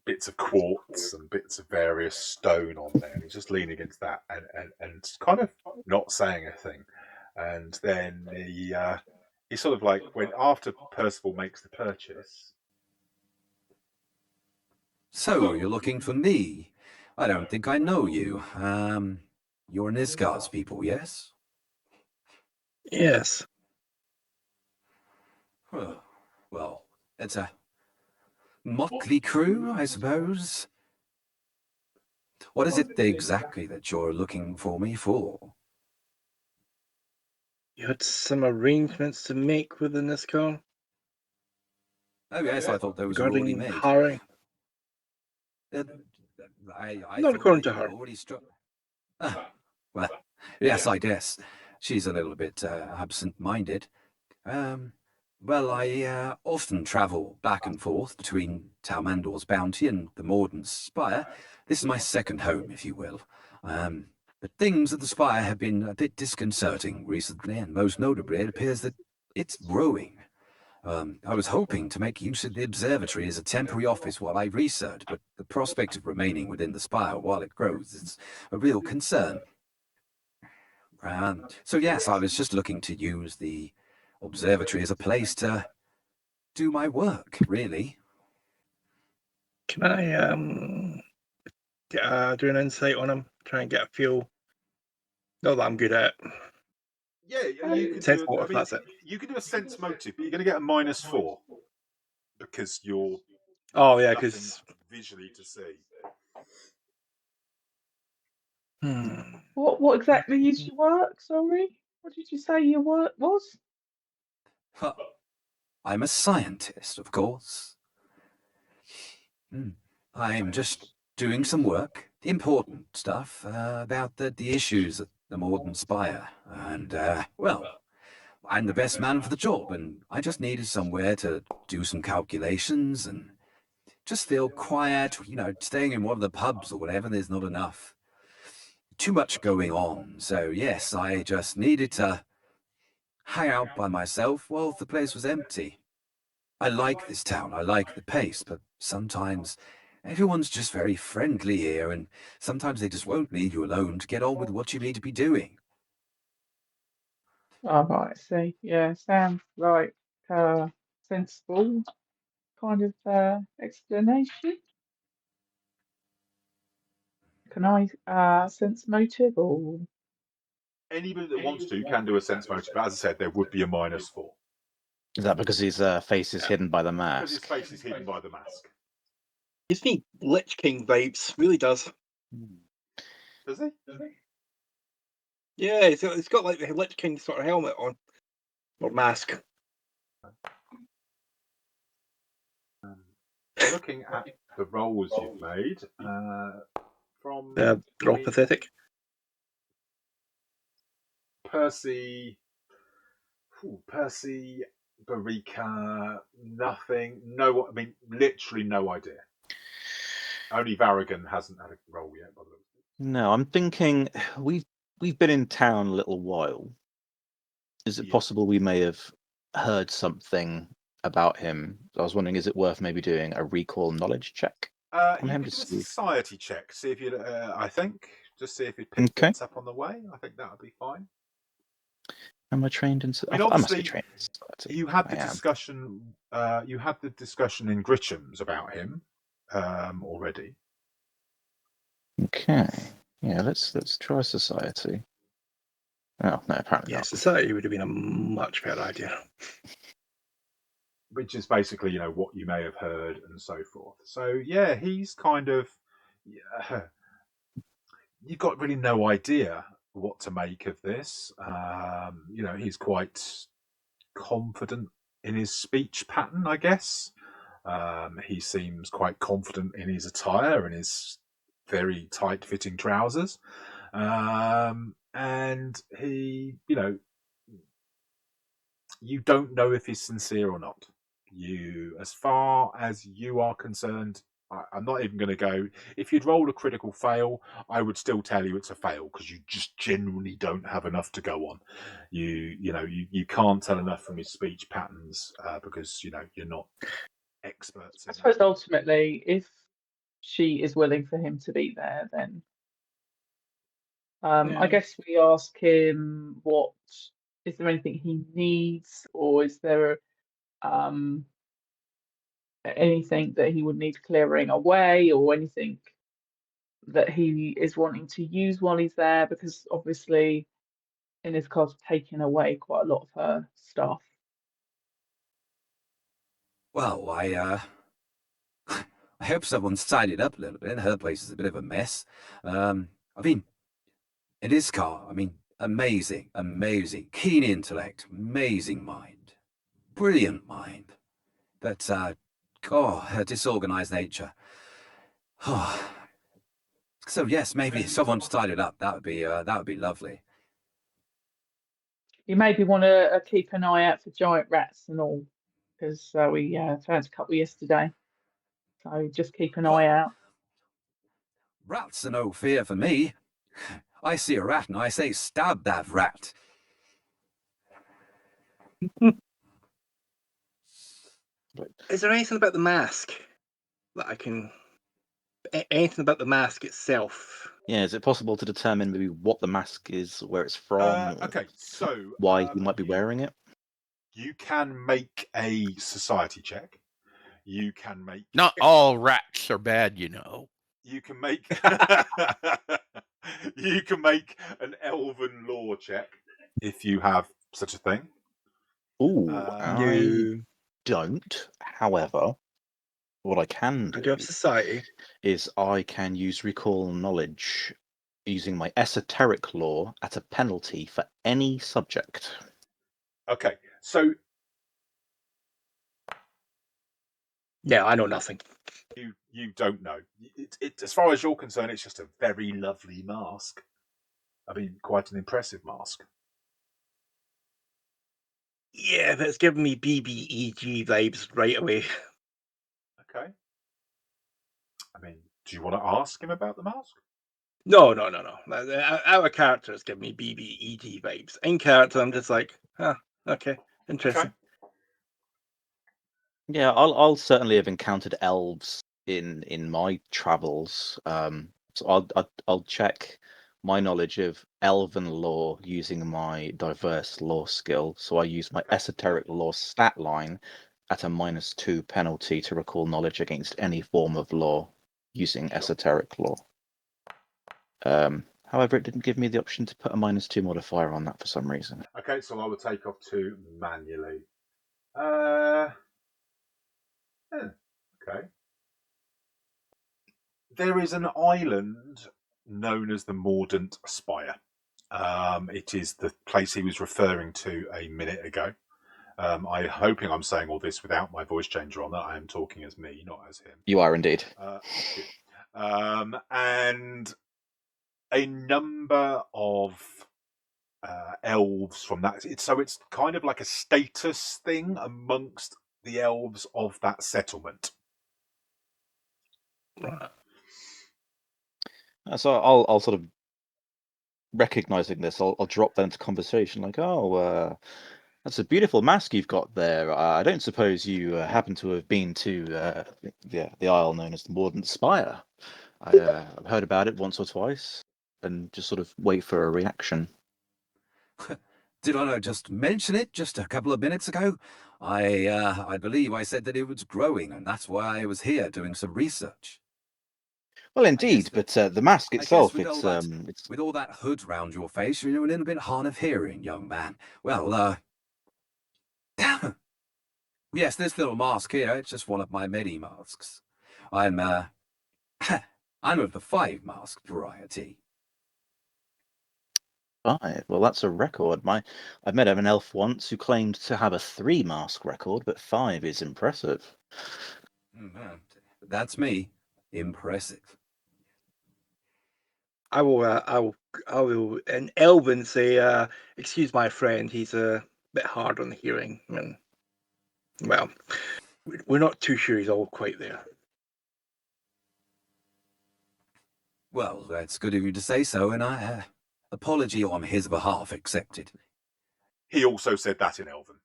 bits of quartz and bits of various stone on there, and he's just leaning against that and kind of not saying a thing. And then he's sort of like, when after Percival makes the purchase. So you're looking for me? I don't think I know you. You're Inizcar's people, yes? Yes. Well, it's a motley crew, I suppose. What is it exactly that you're looking for me for? You had some arrangements to make with Inizcar? Oh yes, I thought those were already Regarding made. hiring? I Not according to her. already struck. Well, yes, I guess. She's a little bit absent-minded. Well, I often travel back and forth between Talmandor's bounty and the Mordant's spire. This is my second home, if you will. But things at the spire have been a bit disconcerting recently, and most notably, it appears that it's growing. I was hoping to make use of the observatory as a temporary office while I research, but the prospect of remaining within the spire while it grows is a real concern. So yes, I was just looking to use the observatory as a place to do my work, really. Can I do an insight on him? Try and get a feel. Not that I'm good at it. Yeah, you can Sense do. motive, that's it. You can do a sense motive, but you're going to get a -4 because you're. Oh yeah, because visually to see. What exactly is your work? Sorry, what did you say your work was? Well, I'm a scientist, of course. I'm just doing some work, important stuff, about the issues at the Morden Spire. And, well, I'm the best man for the job, and I just needed somewhere to do some calculations and just feel quiet, staying in one of the pubs or whatever, there's not enough. Too much going on. So, yes, I just needed to hang out by myself while the place was empty. I like this town, I like the pace, but sometimes everyone's just very friendly here, and sometimes they just won't leave you alone to get on with what you need to be doing. Oh, right, I see. Yeah, sounds like sensible kind of explanation. Can I sense motive or? Anybody that wants to can do a sense motive, but as I said, there would be a -4. Is that because his face is hidden by the Because his mask? face is hidden by the mask. Gives me Lich King vibes, really does. Does he? Yeah, it's got like the Lich King sort of helmet on, or mask. Looking at the rolls you've made, from They're all pathetic. Percy, Berikka, nothing. No, I mean, literally no idea. Only Varigan hasn't had a roll yet, by the way. No, I'm thinking we've been in town a little while. Is it possible we may have heard something about him? I was wondering, is it worth maybe doing a recall knowledge check on You him could to do a see? society check. See if you. I think just see if you pick bits up on the way. I think that would be fine. Am I trained in? I mean, I must be obviously, trained in society. you had the I am. discussion. You had the discussion in Gritcham's about him already. Okay. Yeah, let's try society. Oh no, apparently Yeah, not. society would have been a much better idea. Which is basically, what you may have heard and so forth. So yeah, he's kind of. You've got really no idea what to make of this. He's quite confident in his speech pattern, I guess. He seems quite confident in his attire and his very tight-fitting trousers. And he, you don't know if he's sincere or not. As far as you are concerned, I'm not even going to go. If you'd rolled a critical fail, I would still tell you it's a fail because you just genuinely don't have enough to go on. You can't tell enough from his speech patterns because you're not experts. I suppose ultimately, if she is willing for him to be there, then I guess we ask him what is there anything he needs, or is there anything that he would need clearing away, or anything that he is wanting to use while he's there, because obviously Inizcar's taken away quite a lot of her stuff. Well, I hope someone's tidied up a little bit. Her place is a bit of a mess. Inizcar, amazing, keen intellect, amazing mind, brilliant mind. But, her disorganized nature. So yes, maybe if someone's tidied up, that would be lovely. You maybe want to keep an eye out for giant rats and all, because we found a couple yesterday. So just keep an eye out. Rats are no fear for me. I see a rat and I say, stab that rat. Is there anything about the mask that I can? Anything about the mask itself? Yeah, is it possible to determine maybe what the mask is, where it's from, Okay, so why he might be wearing it? You can make a society check. You can make. Not all rats are bad, You can make. You can make an elven lore check if you have such a thing. Ooh, I don't. However, What I can I do have do society. is I can use recall knowledge using my esoteric law at a penalty for any subject. Okay, so Yeah, I know nothing. you don't know. As far as you're concerned, it's just a very lovely mask. I mean, quite an impressive mask. Yeah, but it's giving me BBEG vibes right away. Okay. I mean, do you want to ask him about the mask? No. Our characters give me BBEG vibes. In character, I'm just like, okay, interesting. Okay. Yeah, I'll certainly have encountered elves in my travels. So I'll check my knowledge of elven lore using my diverse lore skill. So I use my esoteric lore stat line at a -2 penalty to recall knowledge against any form of lore using esoteric lore. However, it didn't give me the option to put a -2 modifier on that for some reason. Okay, so I will take off 2 manually. Okay. There is an island known as the Mordant Spire. It is the place he was referring to a minute ago. I'm hoping I'm saying all this without my voice changer on, that I am talking as me, not as him. You are indeed. And a number of elves from that. So it's kind of like a status thing amongst the elves of that settlement. Right. So I'll sort of recognizing this, I'll drop that into conversation like, oh, that's a beautiful mask you've got there. I don't suppose you happen to have been to the isle known as the Mordant Spire. I've heard about it once or twice, and just sort of wait for a reaction. Did I not just mention it just a couple of minutes ago? I believe I said that it was growing, and that's why I was here doing some research. Well, indeed, but the mask I guess itself, with it's with all that hood round your face, you're a little bit hard of hearing, young man. Well, yes, this little mask here, it's just one of my many masks. I'm I'm of the 5 mask variety. fine. Well, that's a record. I've met an elf once who claimed to have a 3 mask record, but 5 is impressive. That's me. Impressive. I will in Elven say, excuse my friend, he's a bit hard on the hearing. And, well, we're not too sure he's all quite there. Well, that's good of you to say so, and I apology on his behalf accepted. He also said that in Elven.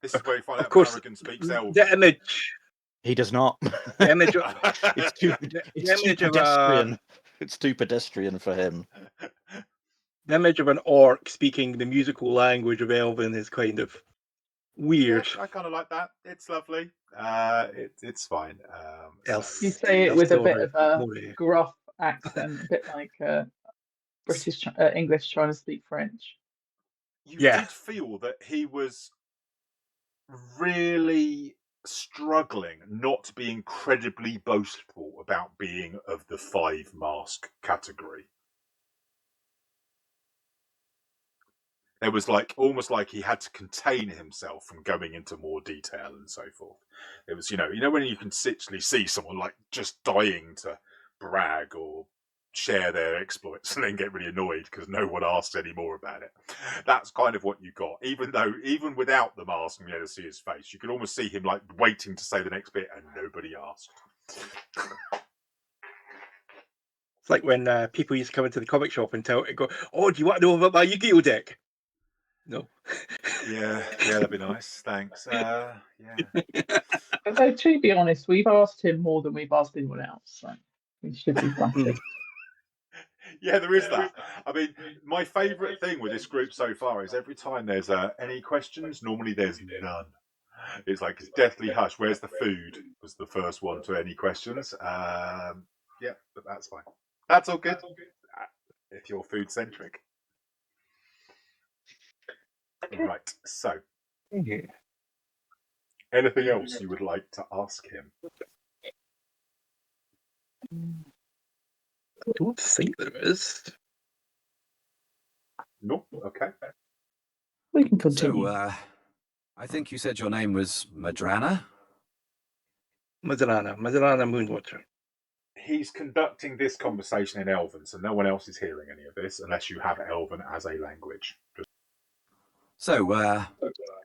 This is where you find Of out course, Varigan speaks Elven. the image, He does not. the image, It's too pedestrian. It's too pedestrian for him. The image of an orc speaking the musical language of Elven is kind of weird. Yeah, I kind of like that. It's lovely. It's fine. You say it with a bit of a More- gruff accent, a bit like British English trying to speak French. You Yeah. did feel that he was really struggling not to be incredibly boastful about being of the 5 mask category. It was like almost like he had to contain himself from going into more detail and so forth. It was, when you can literally see someone like just dying to brag or share their exploits and then get really annoyed because no one asks any more about it. That's kind of what you got. Even without the mask and you able to see his face, you could almost see him like waiting to say the next bit and nobody asked. It's like when people used to come into the comic shop and go, "Oh, do you want to know about my Yu-Gi-Oh deck?" No. Yeah, that'd be nice. Thanks. Yeah. Although, to be honest, we've asked him more than we've asked anyone else, so we should be flattered. Yeah, there is that. I mean, my favourite thing with this group so far is every time there's any questions, normally there's none. It's like it's deathly hush. Where's the food? Was the first one to any questions. Yeah, but that's fine. That's all good. If you're food centric. Okay. Right. So, Anything else you would like to ask him? I don't think there is. Nope. Okay. We can continue. So, I think you said your name was Madranna? Madranna Moonwater. He's conducting this conversation in Elven, so no one else is hearing any of this unless you have Elven as a language. So,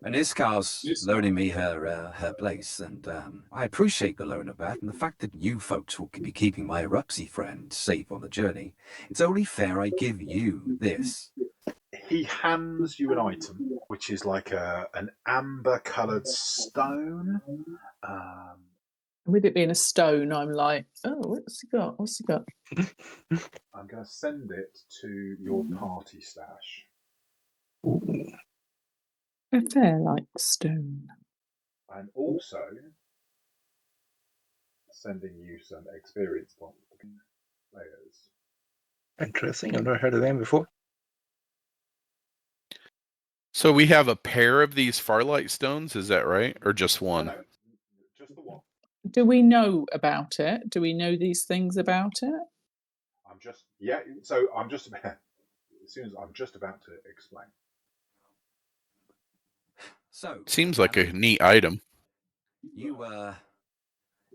Inizcar's loaning me her place, and I appreciate the loan of that, and the fact that you folks will be keeping my Iruxi friend safe on the journey. It's only fair I give you this. He hands you an item, which is like an amber-coloured stone. With it being a stone, I'm like, oh, what's he got? What's he got? I'm going to send it to your party stash. Ooh. A fair like stone. And also sending you some experience points for players. Interesting. I've never heard of them before. So we have a pair of these Farlight stones, is that right? Or just one? No, just the one. Do we know about it? Do we know these things about it? I'm just about to explain. So, Seems like a Madranna, neat item. you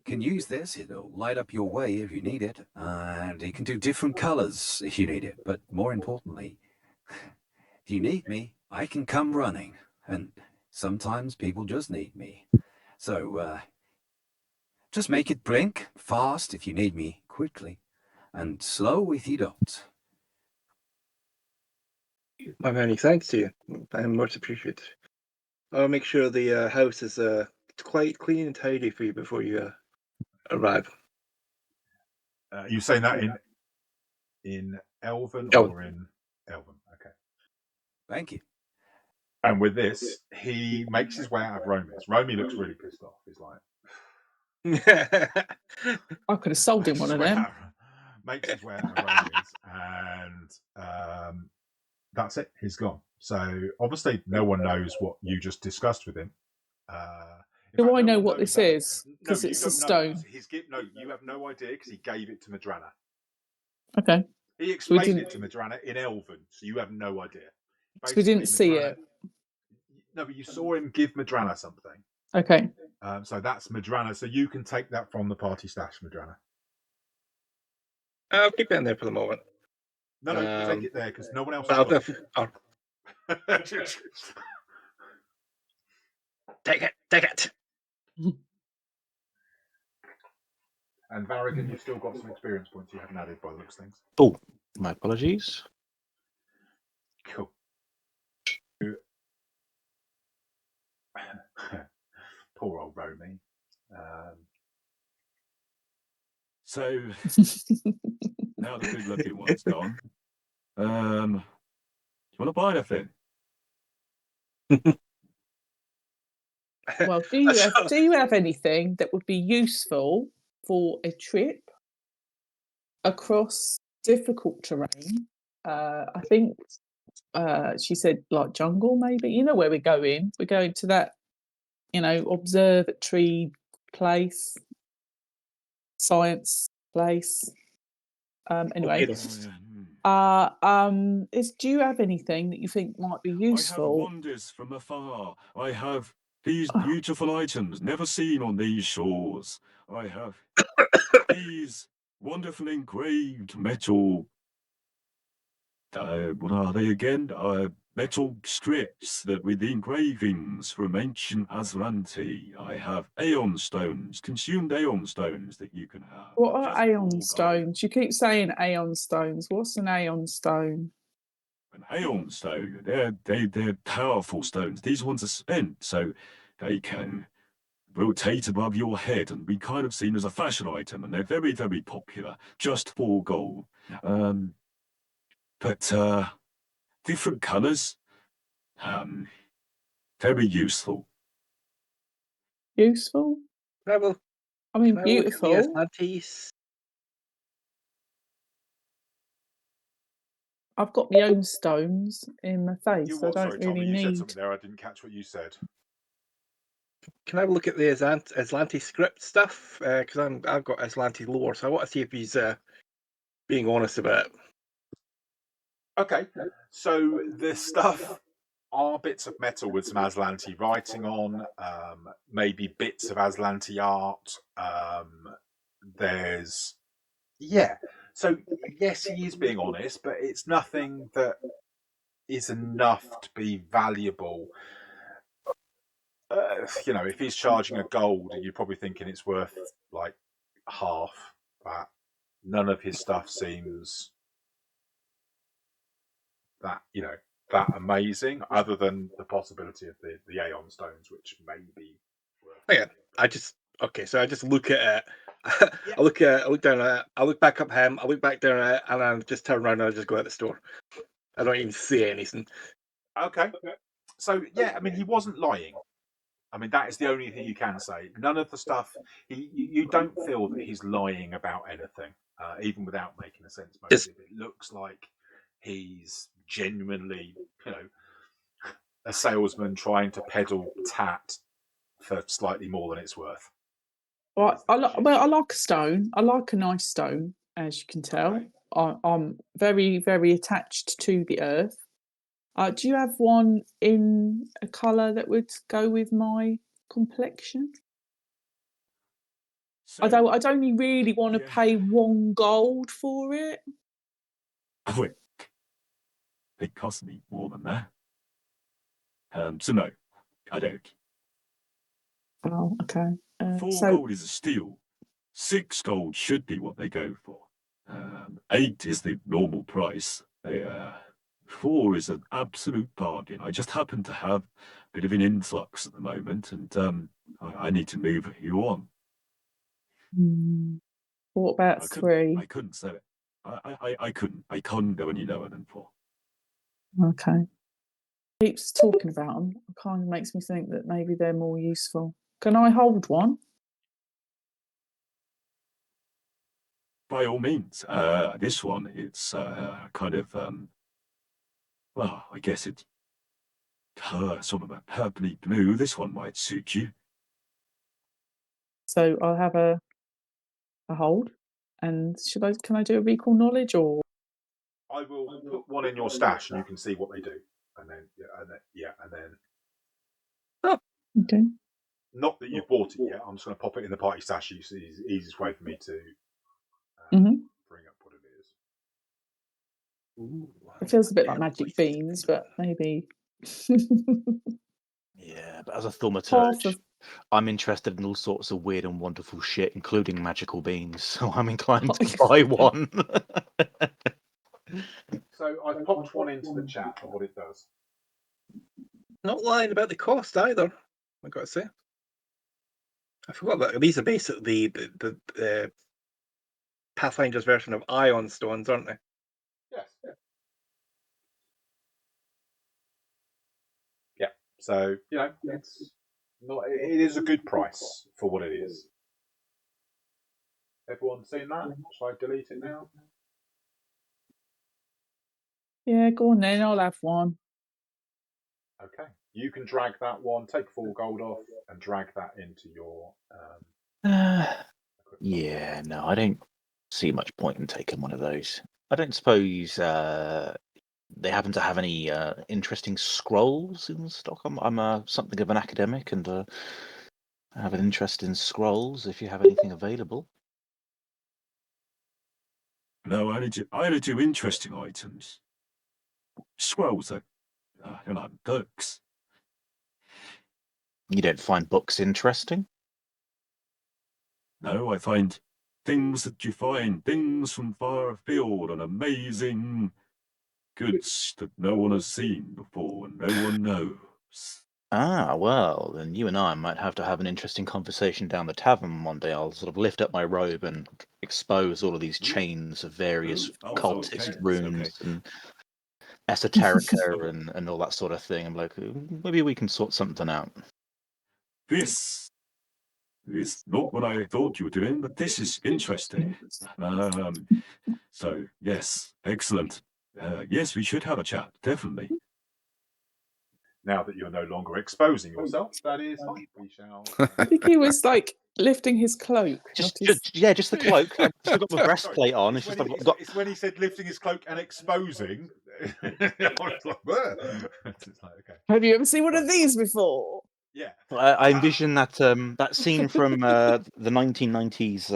can use this. It'll light up your way if you need it, and it can do different colors if you need it. But more importantly, if you need me, I can come running, and sometimes people just need me. So, just make it blink fast if you need me quickly, and slow if you don't. My many thanks to you. I'm much appreciated. I'll make sure the house is quite clean and tidy for you before you arrive. You saying that in Elven Elven. or in Elven? Okay. Thank you. And with this, he makes his way out of Romy's. Romy looks really pissed off. He's like, I could have sold him one of them. Makes his way out of Romy's, and that's it. He's gone. So obviously, no one knows what you just discussed with him. Do I know what this is? Because it's a stone. You have no idea because he gave it to Madranna. Okay. He explained it to Madranna in Elven, so you have no idea. So we didn't see it. No, but you saw him give Madranna something. Okay. So that's Madranna. So you can take that from the party stash, Madranna. I'll keep it in there for the moment. No, you take it there because no one else has I'll got it. Take it. And Varigan, you've still got some experience points you haven't added by the looks of things. Oh, my apologies. Cool. Poor old Romy. So now the good looking one's gone. Do you want to buy anything? Well, do you have anything that would be useful for a trip across difficult terrain? I think she said like jungle, maybe. You know where we're going? We're going to that, observatory place, science place. Anyway, do you have anything that you think might be useful? I have wonders from afar. I have these beautiful items never seen on these shores. I have these wonderful engraved metal. What are they again? Metal strips that with engravings from ancient Azlanti. I have aeon stones, consumed aeon stones that you can have. What are aeon stones? You keep saying aeon stones. What's an aeon stone? An aeon stone. They're powerful stones. These ones are spent, so they can rotate above your head and be kind of seen as a fashion item, and they're very, very popular. Just 4 gold. But different colours. Very useful. Useful? Well, I mean, beautiful. I've got my own stones in my face. I don't really You said need. something there. I didn't catch what you said. Can I have a look at the Azlanti script stuff? Because I've got Azlanti lore, so I want to see if he's being honest about it. Okay, so the stuff are bits of metal with some Azlanti writing on, maybe bits of Azlanti art. There's, yeah. So yes, he is being honest, but it's nothing that is enough to be valuable. If he's charging a gold, you're probably thinking it's worth like half that. None of his stuff seems that amazing, other than the possibility of the Aeon stones, which may be worth. Oh, yeah, I just look at it. I look down at it. I look back up him. I look back down at it, and I just turn around and I just go out the store. I don't even say anything. Okay. So yeah, I mean, he wasn't lying. I mean, that is the only thing you can say. None of the stuff you don't feel that he's lying about anything, even without making a sense motive. It looks like he's genuinely, a salesman trying to peddle tat for slightly more than it's worth. Well, I like a stone. I like a nice stone, as you can tell. Okay. I'm very, very attached to the earth. Do you have one in a colour that would go with my complexion? So, I'd only really want to pay 1 gold for it. Quick. It cost me more than that. So no, I don't. Oh, okay. 4 gold is a steal. 6 gold should be what they go for. 8 is the normal price. 4 is an absolute bargain. I just happen to have a bit of an influx at the moment, and I need to move you on. What about 3? I couldn't sell it. I couldn't. I can't go any lower than 4. Okay. Keeps talking about them. It kind of makes me think that maybe they're more useful. Can I hold one? By all means. This one, it's kind of, well, I guess it's sort of a purpley blue. This one might suit you. So I'll have a hold. And can I do a recall knowledge, or? I will put one in your stash and you can see what they do. And then. Oh, okay. Not that you've bought it yet. I'm just going to pop it in the party stash. It's the easiest way for me to bring up what it is. Ooh, it feels a bit like magic beans, but maybe. Yeah, but as a thaumaturge, I'm interested in all sorts of weird and wonderful shit, including magical beans. So I'm inclined to buy one. So I've popped one into the chat of what it does. Not lying about the cost either, I've got to say. I forgot that these are basically the Pathfinder's version of ion stones, aren't they? Yes. Yeah. So, it's not. It is a good price for what it is. Everyone seen that? Shall I delete it now? Yeah, go on then. I'll have one. Okay. You can drag that one, take 4 gold off, and drag that into your. Yeah, no, I don't see much point in taking one of those. I don't suppose they happen to have any interesting scrolls in stock. I'm something of an academic, and I have an interest in scrolls. If you have anything available. No, I only do interesting items. Scrolls are, books. You don't find books interesting? No, I find things that you find, things from far afield, and amazing goods that no one has seen before and no one knows. Ah, well, then you and I might have to have an interesting conversation down the tavern one day. I'll sort of lift up my robe and expose all of these chains of various cultist runes and esoterica and all that sort of thing. I'm like, maybe we can sort something out. This is not what I thought you were doing, but this is interesting. So, yes, excellent. Yes, we should have a chat, definitely. Now that you're no longer exposing yourself, that is fine. We shall. I think he was like lifting his cloak, Just, not his. just the cloak. I've still got my Sorry, breastplate on. It's It's just when, I've got. it's when he said lifting his cloak and exposing. I was like, "Whoa." It's like, okay. Have you ever seen one of Sorry. these before? Yeah. I envision that that scene from the 1990s,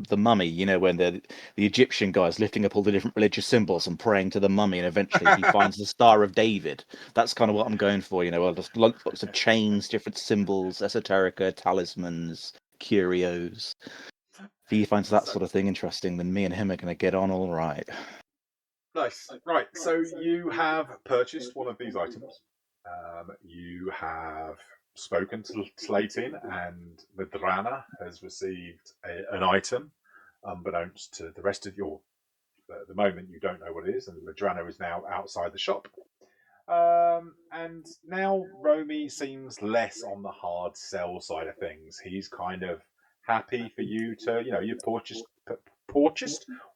The Mummy. You know, when the Egyptian guy's lifting up all the different religious symbols and praying to the mummy, and eventually he finds the Star of David. That's kind of what I'm going for. You know, just lots of chains, different symbols, esoterica, talismans, curios. If he finds that sort of thing interesting, then me and him are going to get on all right. Nice. Right. So you have purchased one of these items. You have spoken to Slatin, and Madranna has received an item, unbeknownst to the rest of your. At the moment, you don't know what it is, and Madranna is now outside the shop. And now Romy seems less on the hard sell side of things. He's kind of happy for you to, you purchased.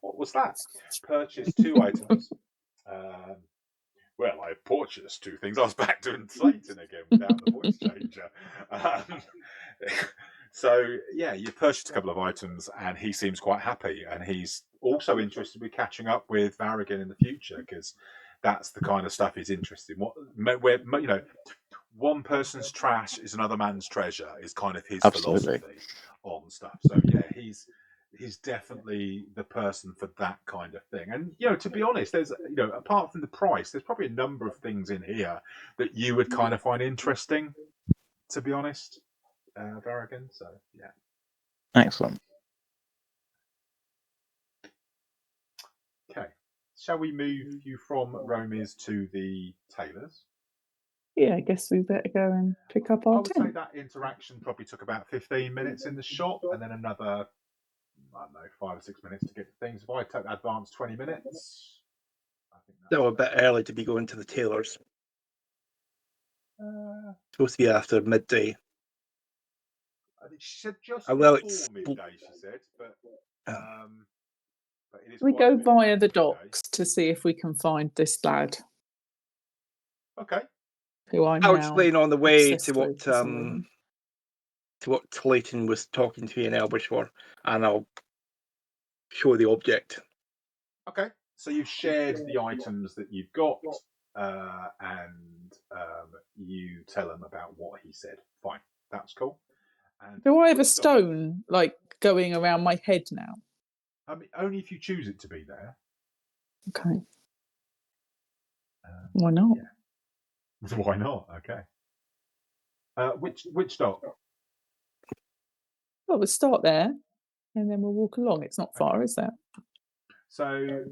What was that? Purchased 2 items. Well, I purchased 2 things. I was back doing Slatin again without the voice changer. So, yeah, you purchased a couple of items, and he seems quite happy. And he's also interested in catching up with Varigan in the future, because that's the kind of stuff he's interested in. Where, one person's trash is another man's treasure is kind of his Absolutely. philosophy on stuff. So, yeah, he's definitely the person for that kind of thing. And to be honest, there's apart from the price, there's probably a number of things in here that you would kind of find interesting, to be honest, Varigan. So yeah, Excellent. okay. Shall we move you from Romy's to the tailors? Yeah, I guess we better go and pick up I our would say tent. that interaction probably took about 15 minutes in the shop, and then another, I don't know, 5 or 6 minutes to get things. If I take advance 20 minutes, I think that's Still a bit early to be going to the tailors. Uh, Supposed to be after midday. she said just Well, before it's midday. She said, but it is We quite a go bit via past the midday. docks to see if we can find this lad. Okay. Who I'm I'll now explain on the way obsessed to with for some reason. what Clayton was talking to you in Elvish for, and I'll show the object. Okay. So you've shared the items that you've got, and you tell him about what he said. Fine, that's cool. And Do I have a stone like going around my head now? I mean, only if you choose it to be there. Okay. Why not? Yeah. Why not? Okay. Which dock? Well, we'll start there, and then we'll walk along. It's not far, is that? So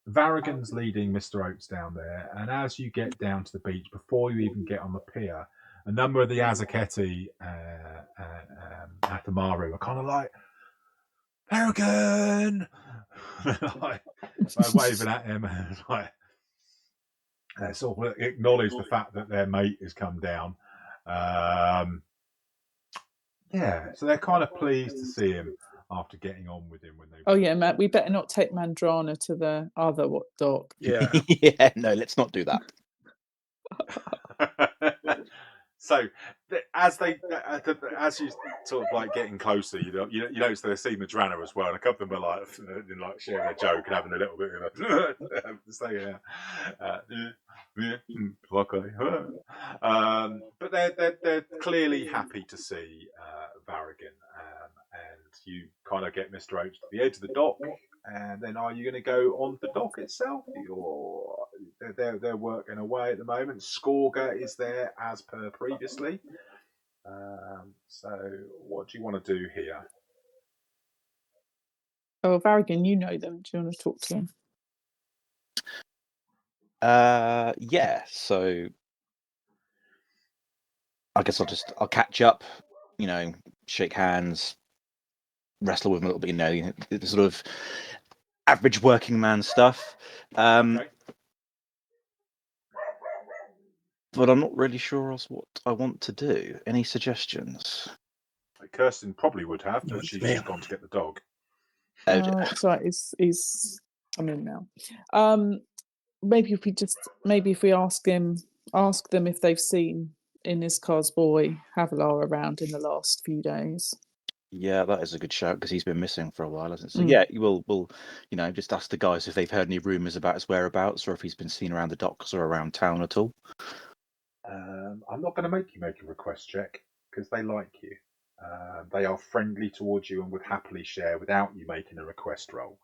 Varigan's leading Mr. Oates down there, and as you get down to the beach, before you even get on the pier, a number of the Azaketi Atamaru are kind of like, Varigan! like, waving at him, and like, sort of acknowledge the fact that their mate has come down. Yeah, so they're kind of pleased to see him after getting on with him when they. Oh yeah, Matt. We better not take Madranna to the other dock. Yeah. Yeah, no, let's not do that. So as you sort of like getting closer, you notice they see Madranna as well, and a couple of them are like sharing a joke and having a little bit of a say, but they're clearly happy to see Varigan, and you kind of get Mr. Oates to the edge of the dock, and then are you going to go on the dock itself, or they're working away at the moment? Skorga is there as per previously. So what do you want to do here? Oh, Varigan, you know them. Do you want to talk to them? Yeah. So I guess I'll catch up. Shake hands, wrestle with him a little bit. The sort of average working man stuff. Okay. But I'm not really sure what I want to do. Any suggestions? Kirsten probably would have, but she's just gone to get the dog. Sorry, he's coming now. Maybe if we ask him ask them if they've seen Inizcar's boy Avilah around in the last few days. Yeah, that is a good shout because he's been missing for a while, hasn't he? So Mm. yeah, we'll just ask the guys if they've heard any rumours about his whereabouts or if he's been seen around the docks or around town at all. I'm not going to make you make a request check because they like you. They are friendly towards you and would happily share without you making a request roll.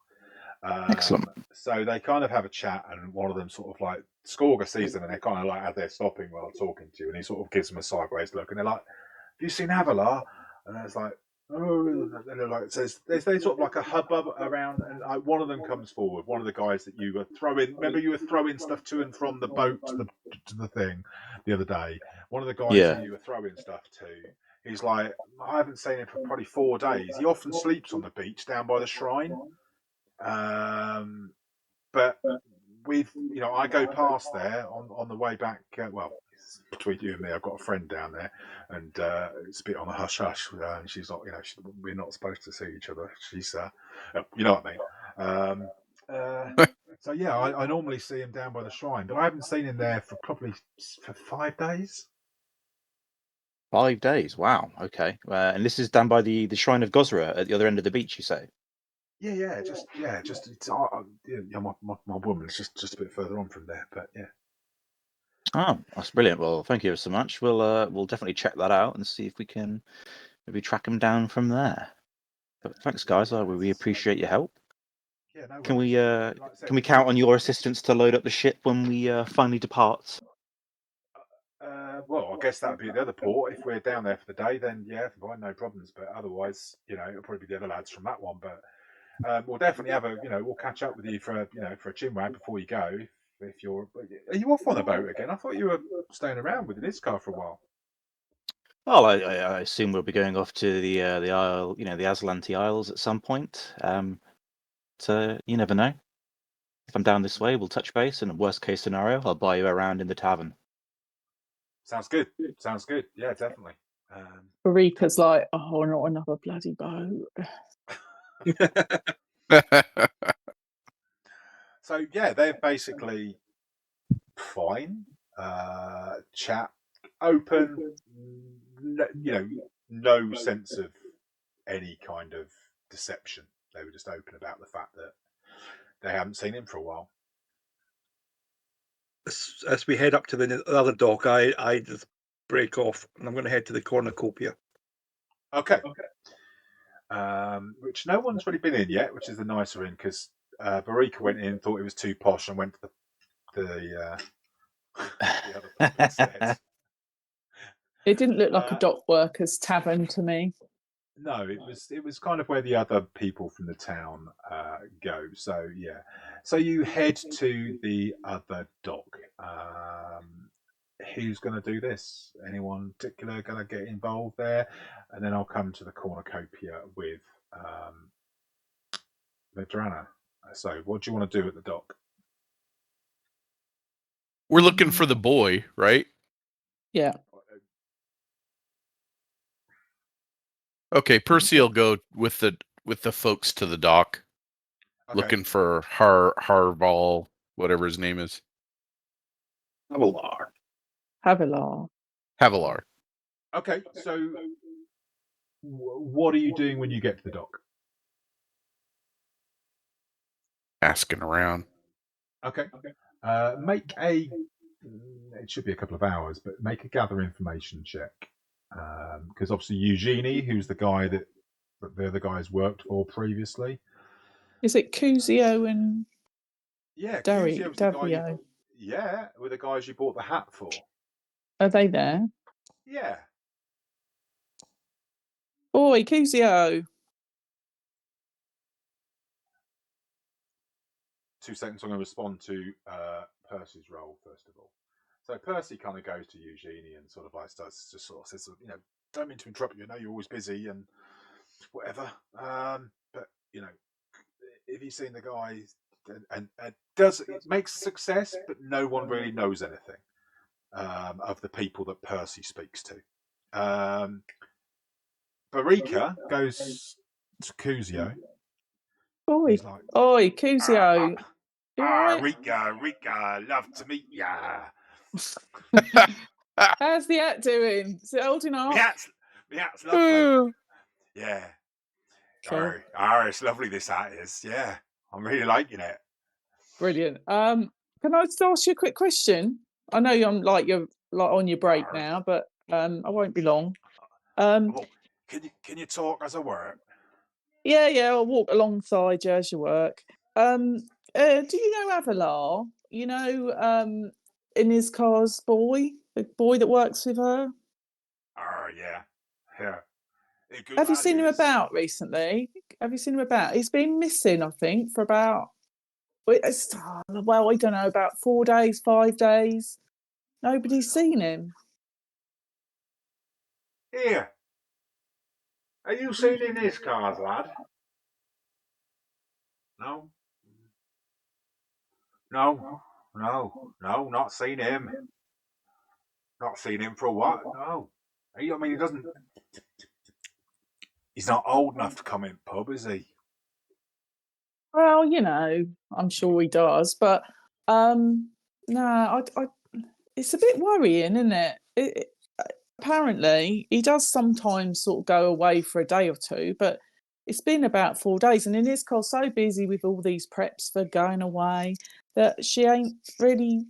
Excellent. So they kind of have a chat, and one of them sort of like Scorga sees them, and they're kind of like as they're stopping while talking to you, and he sort of gives them a sideways look, and they're like, "Have you seen Avilah?" And it's like, "Oh," and they're like, "Says there's sort of like a hubbub around," and like, one of them comes forward, one of the guys that you were throwing. Remember, you were throwing stuff to and from the boat to the thing the other day. One of the guys who you were throwing stuff to. He's like, I haven't seen him for probably 4 days. He often sleeps on the beach down by the shrine. But I go past there on the way back. Between you and me, I've got a friend down there, and it's a bit on a hush hush. And she's not, we're not supposed to see each other. She's, you know what I mean. So yeah, I normally see him down by the shrine, but I haven't seen him there for probably for 5 days. 5 days. Wow. Okay. And this is down by the Shrine of Gosra at the other end of the beach, you say? Yeah. Just it's, my woman's just a bit further on from there, but yeah. Oh, that's brilliant. Well, thank you so much. We'll definitely check that out and see if we can maybe track him down from there. But thanks, guys. We appreciate your help. Yeah, no Can worries. we Like I said, can we count on your assistance to load up the ship when we finally depart? Well, I guess that'd be the other port. If we're down there for the day, then yeah, fine, no problems. But otherwise, it'll probably be the other lads from that one. But we'll definitely have we'll catch up with you for a chinwag before you go. If you're, are you off on a boat again? I thought you were staying around with Inizcar for a while. Well, I assume we'll be going off to the Isle, the Azlanti Isles at some point. So you never know. If I'm down this way, we'll touch base, and worst case scenario, I'll buy you around in the tavern. Sounds good. Yeah, definitely. Berikka's like, oh, not another bloody boat. So yeah, they're basically fine. Chat, open. No sense of any kind of deception. They were just open about the fact that they haven't seen him for a while. As we head up to the other dock, I just break off, and I'm going to head to the cornucopia. Okay. Which no one's really been in yet, which is the nicer inn because Berikka went in, thought it was too posh, and went to the other pub instead. It didn't look like a dock worker's tavern to me. No, it was kind of where the other people from the town go. So yeah, so you head to the other dock. Who's going to do this? Anyone particular going to get involved there? And then I'll come to the cornucopia with Madranna. So, what do you want to do at the dock? We're looking for the boy, right? Yeah. Okay, Percy will go with the folks to the dock, looking for Harval, whatever his name is. Avilah. Okay, so what are you doing when you get to the dock? Asking around. Okay. Make a. It should be a couple of hours, but make a gather information check. Because obviously Eugenie, who's the guy that the other guys worked for previously. Is it Cusio and Cusio was the guy Davio? were the guys you bought the hat for. Are they there? Yeah. Oi, Cusio. 2 seconds, I'm going to respond to Percy's role first of all. So Percy kind of goes to Eugenie and sort of like starts to sort of says, don't mean to interrupt you. I know you're always busy and whatever. But if you've seen the guy and it makes success, but no one really knows anything of the people that Percy speaks to. Berikka goes to Cusio. Oi, like, Cusio. Rika, love to meet ya. How's the hat doing? Is it holding up? The hat's lovely. Yeah. Cool. It's lovely, this hat is. Yeah. I'm really liking it. Brilliant. Can I just ask you a quick question? I know you're on your break now, but I won't be long. Well, can you talk as I work? Yeah, I'll walk alongside you as you work. Do you know Avilah? You know, Inizcar's boy, the boy that works with her. Yeah. Have you seen him about recently? Have you seen him about? He's been missing, I think, for about I don't know, about 4 days, 5 days. Nobody's seen him. Here. Are you seen in his cars, lad? No. No, not seen him. Not seen him for what? No. I mean, he doesn't. He's not old enough to come in pub, is he? Well, you know, I'm sure he does, but no, it's a bit worrying, isn't it? Apparently, he does sometimes sort of go away for a day or two, but it's been about 4 days, and Inizcar's so busy with all these preps for going away that she ain't really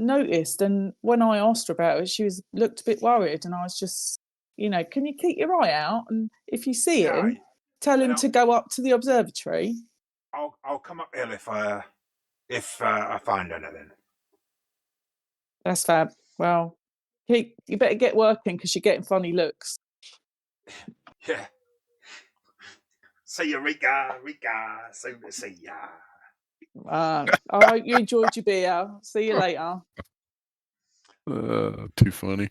noticed. And when I asked her about it, she looked a bit worried, and I was just, can you keep your eye out, and if you see him, tell him to go up to the observatory. I'll come up here if I find anything. That's fab. Well, you better get working because you're getting funny looks. Yeah. See you, Rika. Soon to see ya. I hope you enjoyed your beer. See you later. Too funny.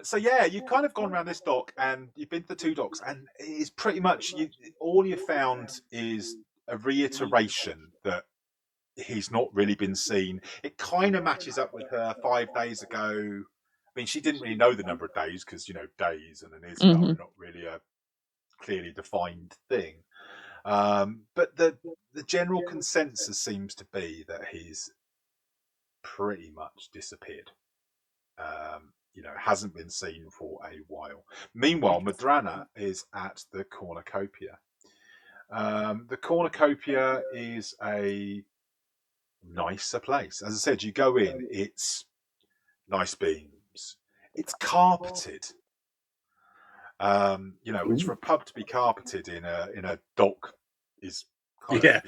So yeah, you've kind of gone around this dock and you've been to the 2 docks, and it's pretty much all you found is a reiteration that he's not really been seen. It kind of matches up with her 5 days ago. I mean, she didn't really know the number of days because days and an Iscar are not really a clearly defined thing. But the general consensus seems to be that he's pretty much disappeared. Hasn't been seen for a while. Meanwhile, Madranna is at the cornucopia. The cornucopia is a nicer place. As I said, you go in, it's nice beams. It's carpeted. Which for a pub to be carpeted in a dock is kind of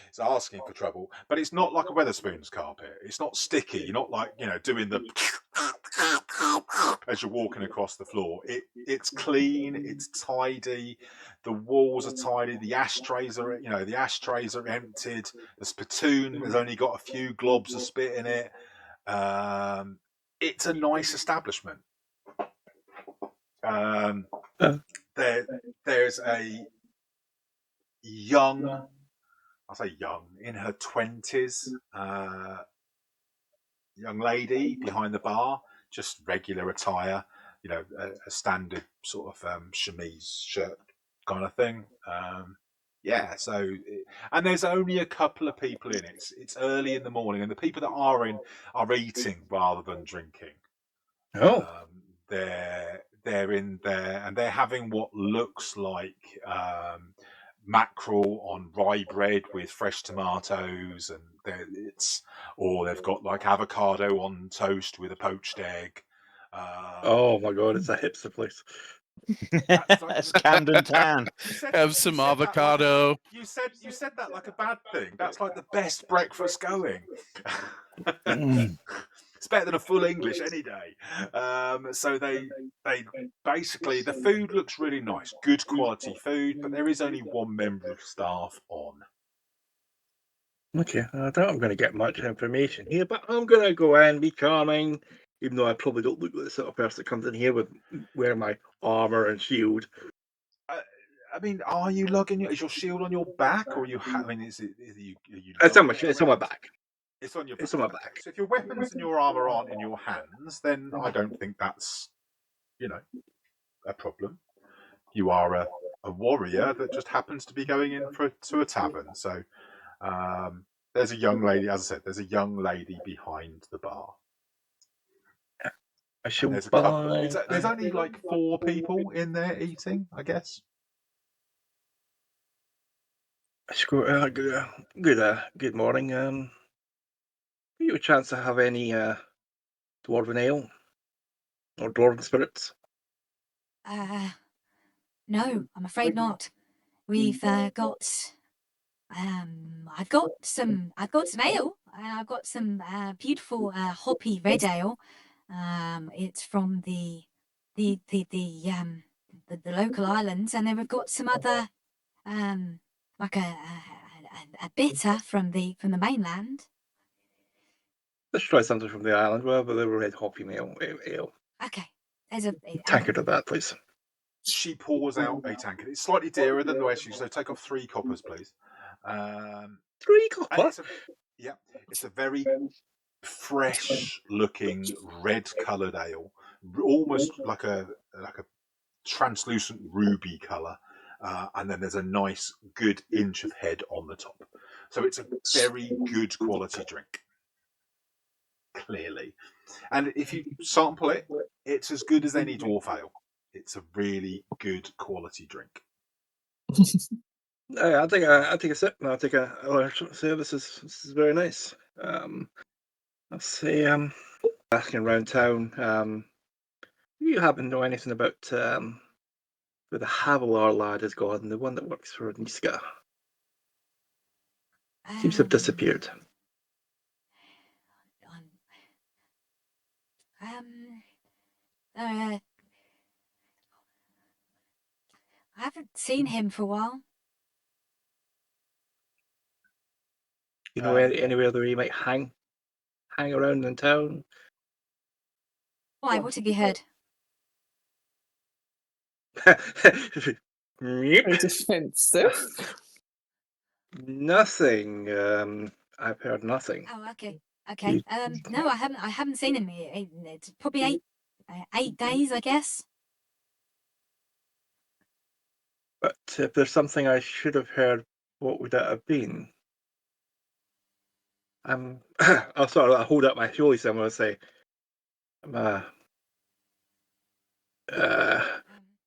it's asking for trouble. But it's not like a Wetherspoons carpet. It's not sticky. You're not like doing the as you're walking across the floor. It's clean. It's tidy. The walls are tidy. The ashtrays are emptied. The spittoon has only got a few globs of spit in it. It's a nice establishment. There's a young, I'll say young, in her 20s, young lady behind the bar, just regular attire, a standard sort of chemise shirt kind of thing. And there's only a couple of people in it. It's early in the morning, and the people that are in are eating rather than drinking. They're in there and they're having what looks like mackerel on rye bread with fresh tomatoes, and they've got like avocado on toast with a poached egg. Oh my god, it's a hipster place. It's Camden Town. Have some avocado. You said that like a bad thing. That's like the best breakfast going. It's better than a full English any day. So they basically, the food looks really nice, good quality food, but there is only one member of staff on. Okay, I doubt I'm going to get much information here, but I'm going to go in, be charming, even though I probably don't look like the sort of person that comes in here with wearing my armor and shield. I mean, are you lugging is your shield on your back, or are you It's on my back. It's on your back. It's on my back. So if your weapons and your armor aren't in your hands, then I don't think that's, a problem. You are a warrior that just happens to be going in to a tavern. So, There's a young lady, as I said, there's a young lady behind the bar. I And shall there's a buy. couple. There's only like 4 people in there eating, I guess. Good morning. You a chance to have any dwarven ale or dwarven spirits? No, I'm afraid not. We've got. I've got some ale. I've got some beautiful hoppy red ale. It's from the local islands, and then we've got some other like a bitter from the mainland. Let's try something from the island. Well, but the red hoppy ale. Okay, there's a Tankard of that, please. She pours out a tankard. It's slightly dearer than the rest. So take off 3 coppers, please. 3 And copper. it's a very fresh-looking, red-coloured ale, almost like a translucent ruby colour. And then there's a nice, good inch of head on the top. So it's a very good quality drink, clearly. And if you sample it, it's as good as any dwarf ale. It's a really good quality drink. I'll take a sip. I'll take a say this is very nice. I'll say asking around town. You happen to know anything about where the Avilah lad has gone, the one that works for Inizcar? Seems to have disappeared. I haven't seen him for a while. You know anywhere that he might hang around in town? Why? What have you heard? Very defensive. Nothing. I've heard nothing. Oh, okay. No, I haven't seen him. It's probably 8 days, I guess. But if there's something I should have heard, what would that have been? I'll hold up my holy symbol and say, I'm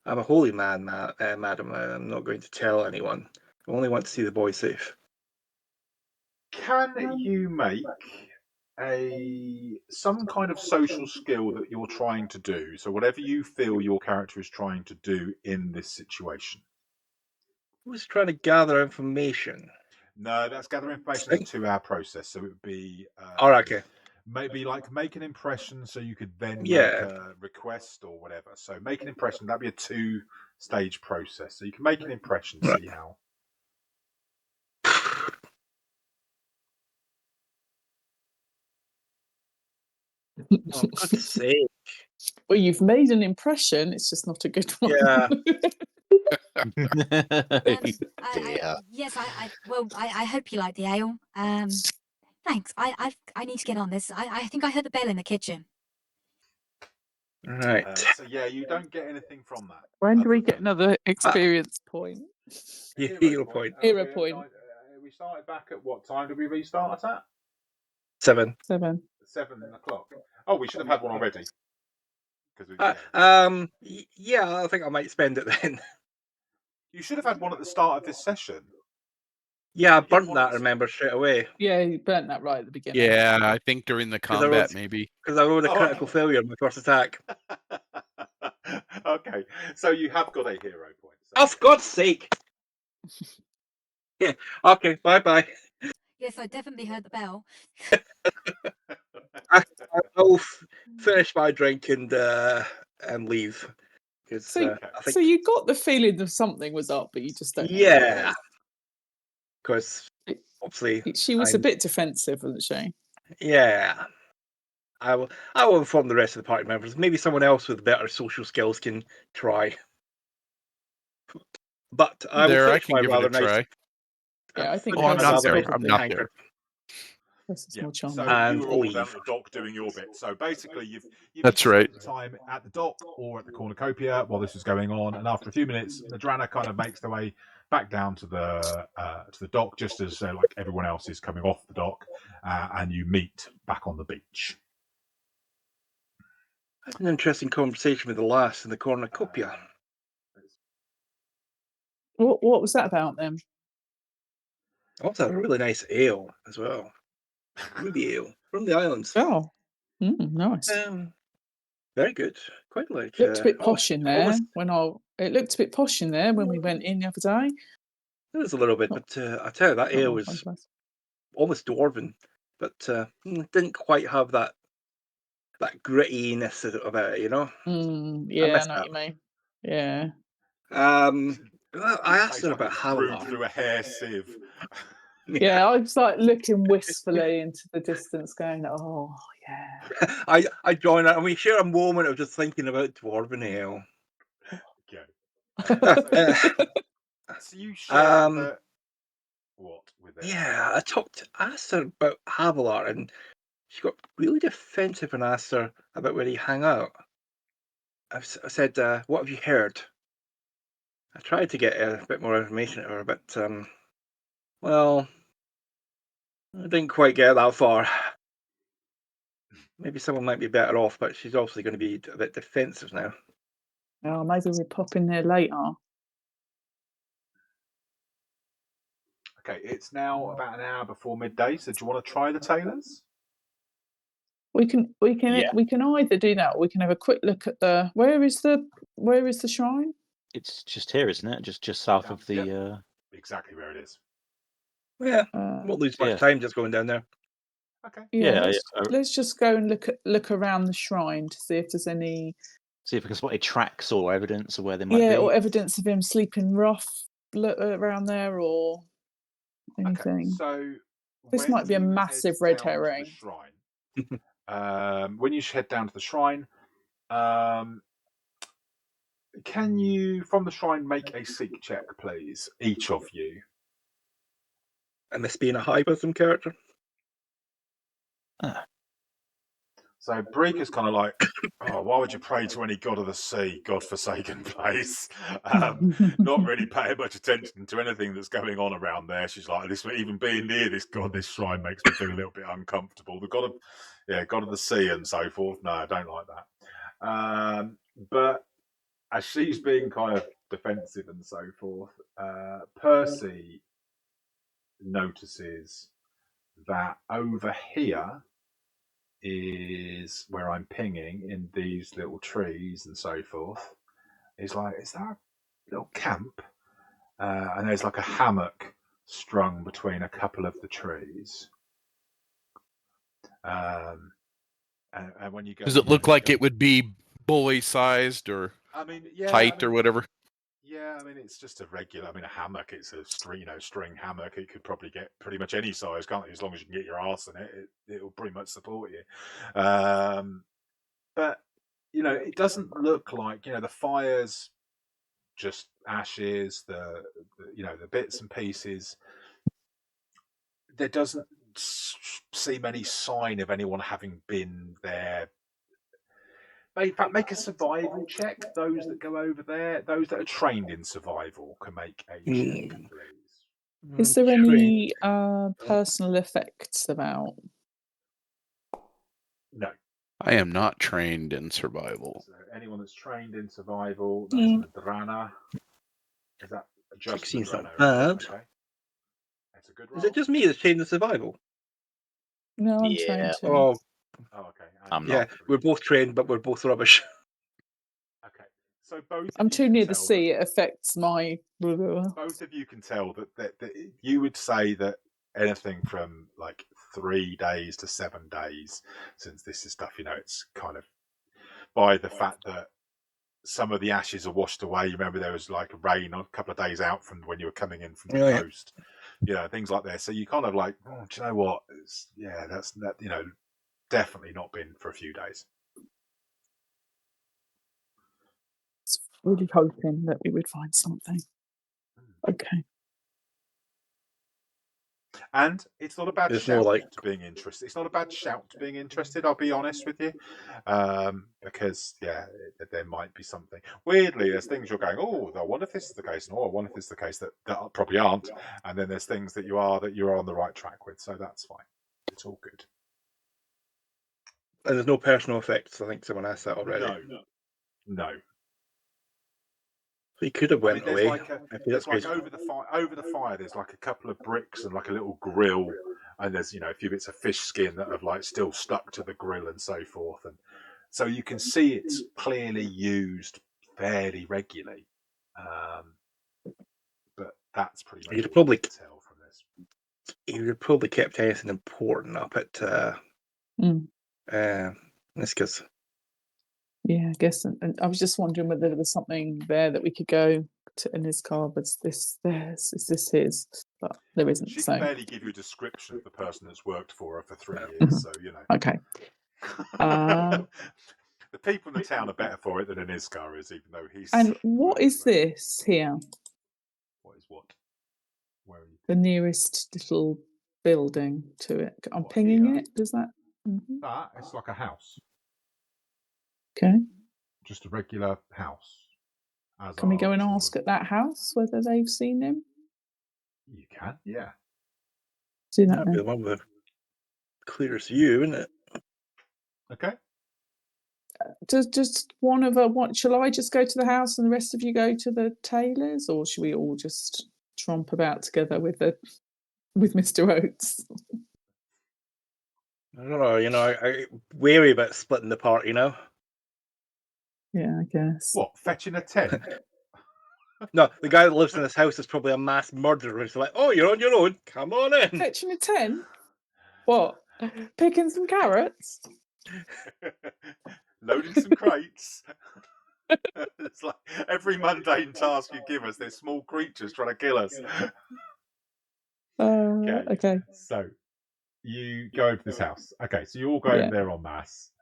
a holy man, madam. I'm not going to tell anyone. I only want to see the boy safe. Can you make some kind of social skill that you're trying to do? So whatever you feel your character is trying to do in this situation. I was trying to gather information. No, that's gather information is a 2-hour process. So it would be okay. Maybe like make an impression so you could then make Yeah. a request or whatever. So make an impression, that'd be a 2-stage process. So you can make an impression, Right. see how. Oh, for God's sake. Well, you've made an impression. It's just not a good one. Yeah. Yes, I hope you like the ale. Thanks. I need to get on this. I think I heard the bell in the kitchen. Right. So yeah, you don't get anything from that. When do we get another experience point? Hero point. Hero point. We started back at what time did we restart at? 7. 7. 7 o'clock. Oh, we should have had one already. Yeah, I think I might spend it then. You should have had one at the start of this session. Yeah, I burnt that, remember, straight away. Yeah, you burnt that right at the beginning. Yeah, I think during the combat, maybe. Because I rolled a critical failure on my first attack. Okay, so you have got a hero point. So. Oh, for God's sake! Yeah, okay, bye-bye. Yes, I definitely heard the bell. I'll finish my drink and leave. So you got the feeling that something was up, but you just don't know. Yeah. Because obviously she was a bit defensive, wasn't she? Yeah. I will inform the rest of the party members. Maybe someone else with better social skills can try. But I will I finish can my give rather it a nice. try. Yeah, I think I'm not there. I'm not there. That's a Yeah. small charm. So And you were all down leave. at the dock doing your bit. So basically, you've That's each right. spent time at the dock or at the cornucopia while this was going on. And after a few minutes, Madranna kind of makes their way back down to the dock, just as like everyone else is coming off the dock, and you meet back on the beach. I had an interesting conversation with the lass in the cornucopia. What was that about then? Also, a really nice ale as well. Ruby ale from the islands. Oh, nice. Very good. Quite like. Looked a bit posh in there almost, it looked a bit posh in there when we went in the other day. it was a little bit, but I tell you, that Not ale my was favourite place. almost dwarven, but didn't quite have that grittiness about it, you know. I Yeah, I missed know that. what you mean. Yeah. Well, I asked Tastes her like about it's brewed Avilah. through a hair sieve. Yeah, I was like looking wistfully into the distance, going, "Oh, yeah." I joined that, and we share a moment of just thinking about dwarven ale. Okay. So you share the what with them? Yeah, I asked her about Avilah, and she got really defensive when I asked her about where he hang out. I said, "What have you heard?" I tried to get a bit more information out of her, but well, I didn't quite get that far. Maybe someone might be better off, but she's obviously going to be a bit defensive now. Oh, maybe we pop in there later. Okay, it's now about an hour before midday. So do you want to try the tailors? We can either do that, or we can have a quick look at the where is the shrine? It's just here, isn't it? Just south of the. Exactly where it is. Yeah, won't lose much time just going down there. Okay. Yeah, let's just go and look around the shrine to see if there's any. See if we can spot any tracks or evidence of where they might be. Yeah, or evidence of him sleeping rough around there, or anything. Okay, so this might be a massive red herring. When you head down to the shrine, can you, from the shrine, make a seek check, please, each of you? And this being a high wisdom character. So Berikka's kind of like, oh, why would you pray to any god of the sea, godforsaken place? Not really paying much attention to anything that's going on around there. She's like, this even being near this god, this shrine makes me feel a little bit uncomfortable. The god of the sea and so forth. No, I don't like that. But as she's being kind of defensive and so forth, Percy notices that over here is where I'm pinging in these little trees and so forth. He's like, is that a little camp? And there's like a hammock strung between a couple of the trees. And when you go, Does it look like it would be boy sized or height or whatever? Yeah, I mean it's just a regular. I mean a hammock. It's a string hammock. It could probably get pretty much any size, can't it? As long as you can get your arse in it, it'll pretty much support you. But it doesn't look like the fires, just ashes. The bits and pieces. There doesn't seem any sign of anyone having been there. In fact, make a survival check. Those that go over there, those that are trained in survival, can make a check, please. Is there any personal effects about? No. I am not trained in survival. So anyone that's trained in survival, that's Madranna. Is that just Seems Madranna? not bad. Okay. That's a good roll. Is it just me that's trained in survival? No, I'm trained too. Oh, okay. I'm yeah, not. we're both trained, but we're both rubbish. Okay. So both. I'm too near the sea. It affects my. Both of you can tell that you would say that anything from like 3 days to 7 days, since this is stuff, it's kind of by the fact that some of the ashes are washed away. You remember there was like a rain a couple of days out from when you were coming in from the coast, things like that. So you kind of like, oh, do you know what? That's definitely not been for a few days. Really hoping that we would find something. Okay. And it's not a bad There's no shout like to being interested. It's not a bad shout to being interested. I'll be honest with you, because there might be something. Weirdly, there's things you're going, oh, I wonder if this is the case, and I wonder if this is the case that probably aren't. And then there's things that you're on the right track with. So that's fine. It's all good. and there's no personal effects. I think someone asked that already. No. So he could have went there's away. like over the fire. There's like a couple of bricks and like a little grill, and there's a few bits of fish skin that have like still stuck to the grill and so forth, and so you can see it's clearly used fairly regularly. But that's pretty much You'd all probably you can tell from this. You probably kept anything important up at Nisca's. Yeah, I guess. And I was just wondering whether there was something there that we could go to Inizcar. Is this theirs? Is this his? But there isn't. She So can barely give you a description of the person that's worked for her for 3 years, so okay. The people in the town are better for it than Inizcar is, even though he's. And what is this here? What is what? Where are you? The nearest little building to it. I'm pinging here? it. Does that? It's like a house. Okay. Just a regular house. Can we go and ask at that house whether they've seen him? You can, yeah. Do that. That'd be the one with the clearest view, isn't it? Okay. Does one of what? Shall I just go to the house and the rest of you go to the tailor's, or should we all just tromp about together with Mr. Oates? I don't know. I wary about splitting the party now. Yeah, I guess. What, fetching a tent? No, the guy that lives in this house is probably a mass murderer. It's like, oh, you're on your own. Come on in. Fetching a tent? What? Picking some carrots? Loading some crates. It's like every mundane task you give us, there's small creatures trying to kill us. Okay. So you go over to this house. Okay, so you all go over there en masse.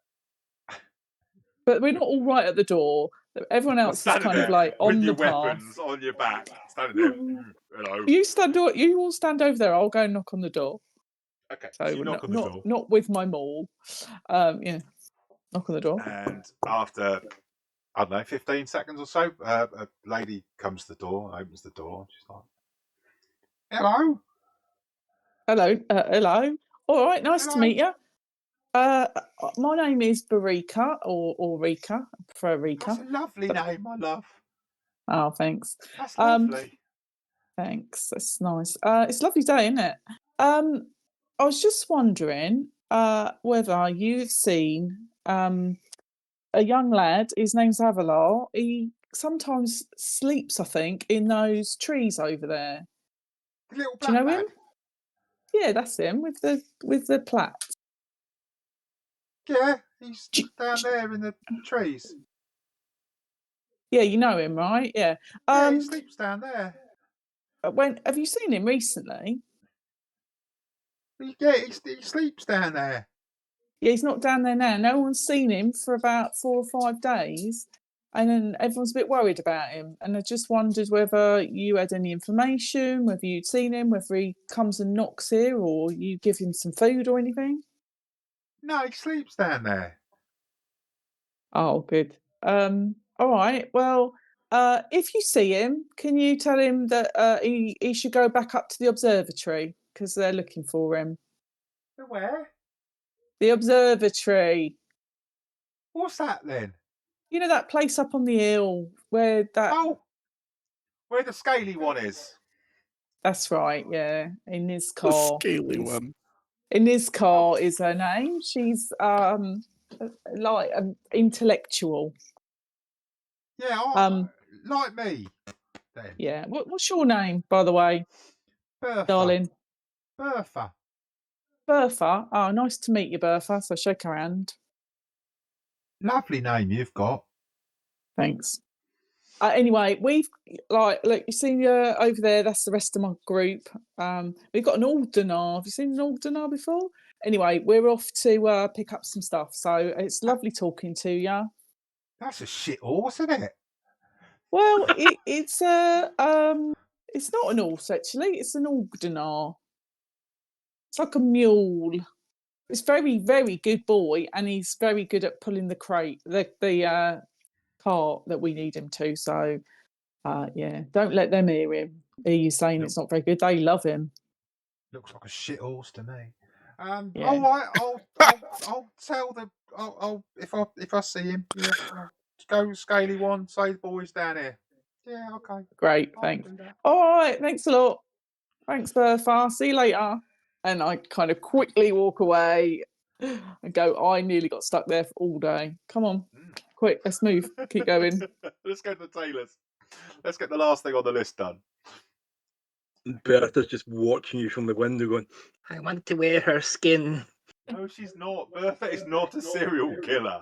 But we're not all right at the door. Everyone else is kind of like on the path. Weapons on your back, standing there. Hello. You all stand over there. I'll go and knock on the door. Okay, so you knock on the door. Not with my maul. Yeah, knock on the door. And after, I don't know, 15 seconds or so, a lady comes to the door, opens the door. She's like, hello. Hello. All right, nice to meet you. My name is Berikka or Rika. I prefer Rika. That's a lovely name, my love. Oh, thanks. That's lovely. Thanks. That's nice. It's a lovely day, isn't it? I was just wondering whether you've seen a young lad. His name's Avilah. He sometimes sleeps, I think, in those trees over there. The little Do you know black him? lad? Yeah, that's him with the plait. Yeah, he's down there in the trees. Yeah, you know him, right? Yeah. Yeah, he sleeps down there. Have you seen him recently? Yeah, he sleeps down there. Yeah, he's not down there now. No one's seen him for about 4 or 5 days, and then everyone's a bit worried about him. And I just wondered whether you had any information, whether you'd seen him, whether he comes and knocks here, or you give him some food or anything. No, he sleeps down there. Oh, good. All right. Well, if you see him, can you tell him that he should go back up to the observatory because they're looking for him. The where? The observatory. What's that then? You know that place up on the hill where that. Oh, where the scaly one is. That's right. Yeah, Inizcar. The scaly one. Inizcar is her name. She's like an intellectual. Yeah, like me. Then. Yeah. What's your name, by the way, Bertha. darling? Bertha. Bertha. Oh, nice to meet you, Bertha. So shake her hand. Lovely name you've got. Thanks. Anyway, we've look. You see over there. That's the rest of my group. We've got an Aldenar. Have you seen an Aldenar before? Anyway, we're off to pick up some stuff. So it's lovely talking to you. That's a shit horse, isn't it? Well, it's not an horse actually. It's an Aldenar. It's like a mule. It's very, very good boy, and he's very good at pulling the crate, the cart that we need him to. So, yeah, don't let them hear him. Hear you saying it's not very good. They love him. Looks like a shit horse to me. Yeah. All right, I'll tell the I'll if I see him, yeah, I'll go scaly one. Say the boys down here. Yeah, okay. Great, I'll thanks. do that. All right, thanks a lot. Thanks, Bertha. See you later. And I kind of quickly walk away and go, I nearly got stuck there for all day. Come on, quick, let's move. Keep going. Let's go to the tailors. Let's get the last thing on the list done. Bertha's just watching you from the window going, I want to wear her skin. No, she's not. Bertha is not a serial killer.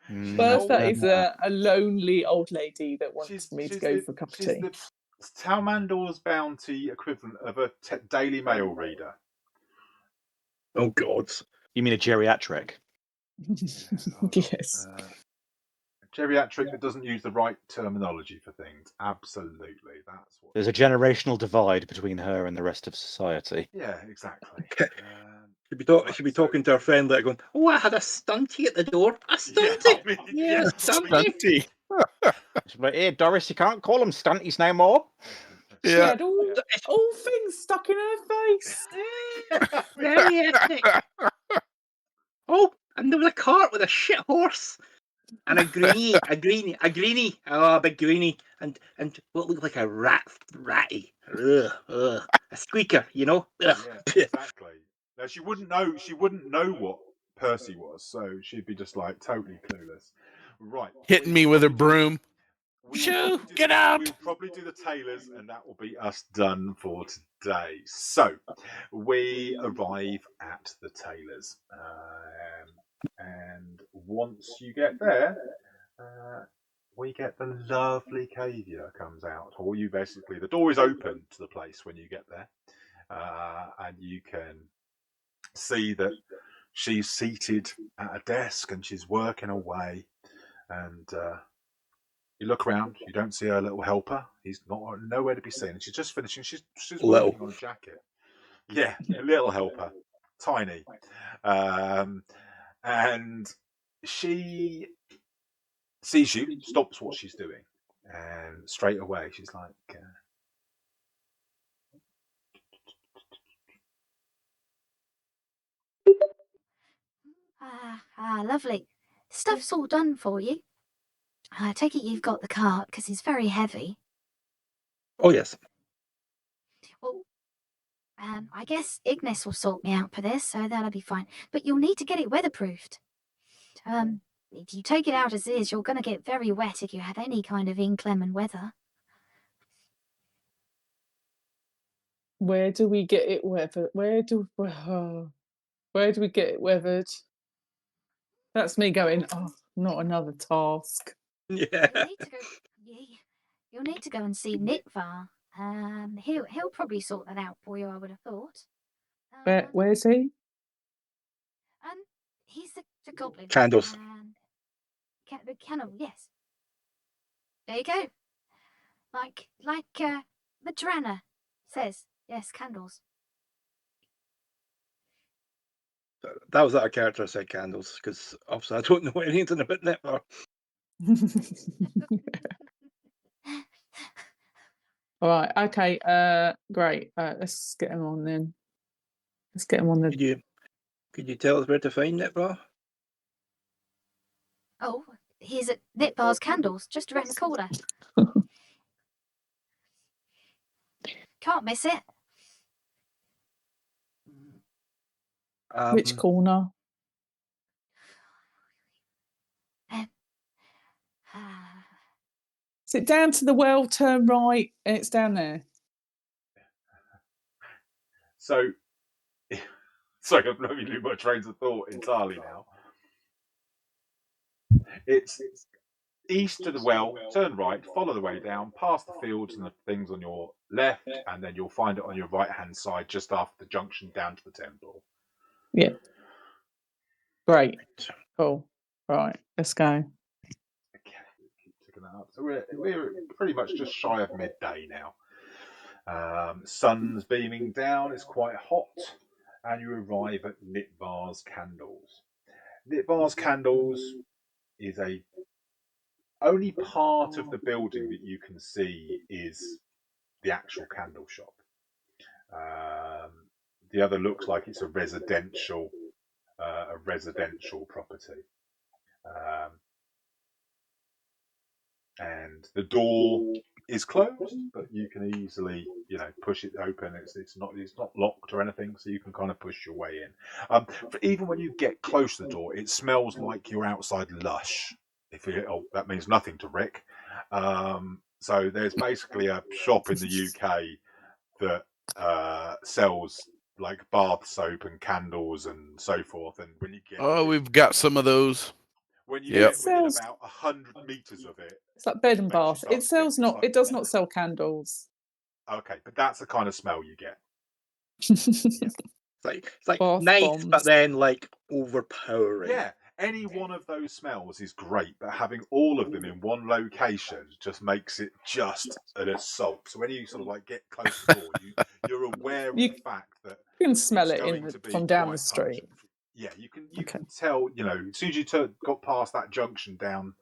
Bertha is a lonely old lady that wants She's me to go for a cup of tea. the Talmandor's bounty equivalent of a Daily Mail reader. Oh, God. You mean a geriatric? Yes. Geriatric that doesn't use the right terminology for things. Absolutely. That's what. There's a generational divide between her and the rest of society. Yeah, exactly. Should be talking to our friend like going, oh, I had a stunty at the door. A stunty? Yeah, I mean, Yeah, yes, stunty. But here, Doris, you can't call them stunties no more. She had all things stuck in her face. Very ethnic. Oh, and there was a cart with a shit horse. And a greenie, oh, a big greenie, and what looked like a ratty, a squeaker, you know. Ugh. Yeah, exactly. Now she wouldn't know what Percy was, so she'd be just like totally clueless. Right. Hitting me with a broom. Shoo, get out! We'll probably do the tailors, and that will be us done for today. So we arrive at the tailors, and once you get there, we get the lovely Cavia comes out, or you basically the door is open to the place when you get there, and you can see that she's seated at a desk and she's working away, and you look around, you don't see her little helper. He's nowhere to be seen. And she's just finishing. She's working on a jacket. Yeah, a little helper, tiny, and she sees you, stops what she's doing, and straight away she's like, lovely. Stuff's all done for you. I take it you've got the cart because it's very heavy. Oh, yes. Well, I guess Ignis will sort me out for this, so that'll be fine. But you'll need to get it weatherproofed. If you take it out as is, you're going to get very wet if you have any kind of inclement weather. Where do we get it weathered? Where do we get it weathered? That's me going, oh, not another task. Yeah. You'll need to go and see Nitvar. He'll probably sort that out for you, I would have thought. Where's he? He's the goblin. Candles. The candle, yes. There you go. Like Madranna says, yes, candles. That was out of character. I said candles because obviously I don't know anything about Network. All right. Okay. Great. Let's get him on then. Let's get him on the. Could you tell us where to find Netbar? Oh, he's at Nitbar's Candles, just around the corner. Can't miss it. Which corner? Is it down to the well, turn right, and it's down there? So, sorry, I've not really my trains of thought entirely now. It's east of the well, turn right, follow the way down, past the fields and the things on your left, and then you'll find it on your right-hand side, just after the junction down to the temple. Yeah. Great. Cool. Right, let's go. Okay, keep ticking that up. So we're pretty much just shy of midday now. Sun's beaming down, it's quite hot, and you arrive at Nitvar's Candles. Nitvar's Candles is only part of the building that you can see is the actual candle shop. The other looks like it's a residential property. And the door is closed, but you can easily, push it open. It's not locked or anything, so you can kind of push your way in. Even when you get close to the door, it smells like you're outside Lush. That means nothing to Rick. So there's basically a shop in the UK that sells like bath soap and candles and so forth. And when you get we've got some of those. when you Yep. get within about 100 meters of it, It's like bed and makes you bath. start It to sells get not. It does excited. not sell candles. Okay, but that's the kind of smell you get. It's like Bath nice, bombs. but then like overpowering. Yeah, any one of those smells is great, but having all of them in one location just makes it just an assault. So when you sort of like get close to the door, you're aware of You the fact that can smell it's it going to be from down the quite street. pungent. Yeah, you can tell. As soon as you got past that junction down,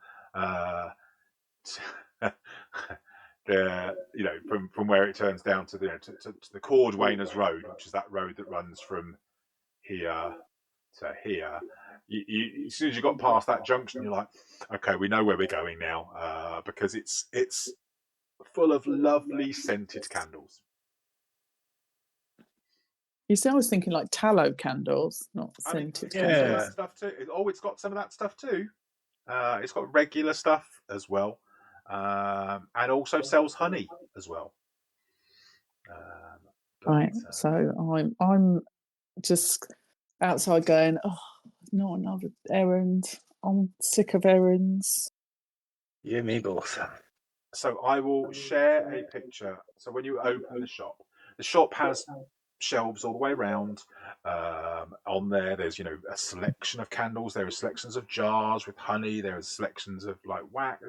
from where it turns down to the Cordwainers Road, which is that road that runs from here to here. As soon as you got past that junction, you're like, okay, we know where we're going now, because it's full of lovely scented candles. You see, I was thinking like tallow candles, not scented candles. Some of that stuff too. It's got some of that stuff too. It's got regular stuff as well, and also sells honey as well. Right, so I'm just outside going, oh, not another errand. I'm sick of errands. Yeah, me both. So I will share a picture. So when you open the shop has shelves all the way around. On there's a selection of candles. There are selections of jars with honey. There are selections of like wax.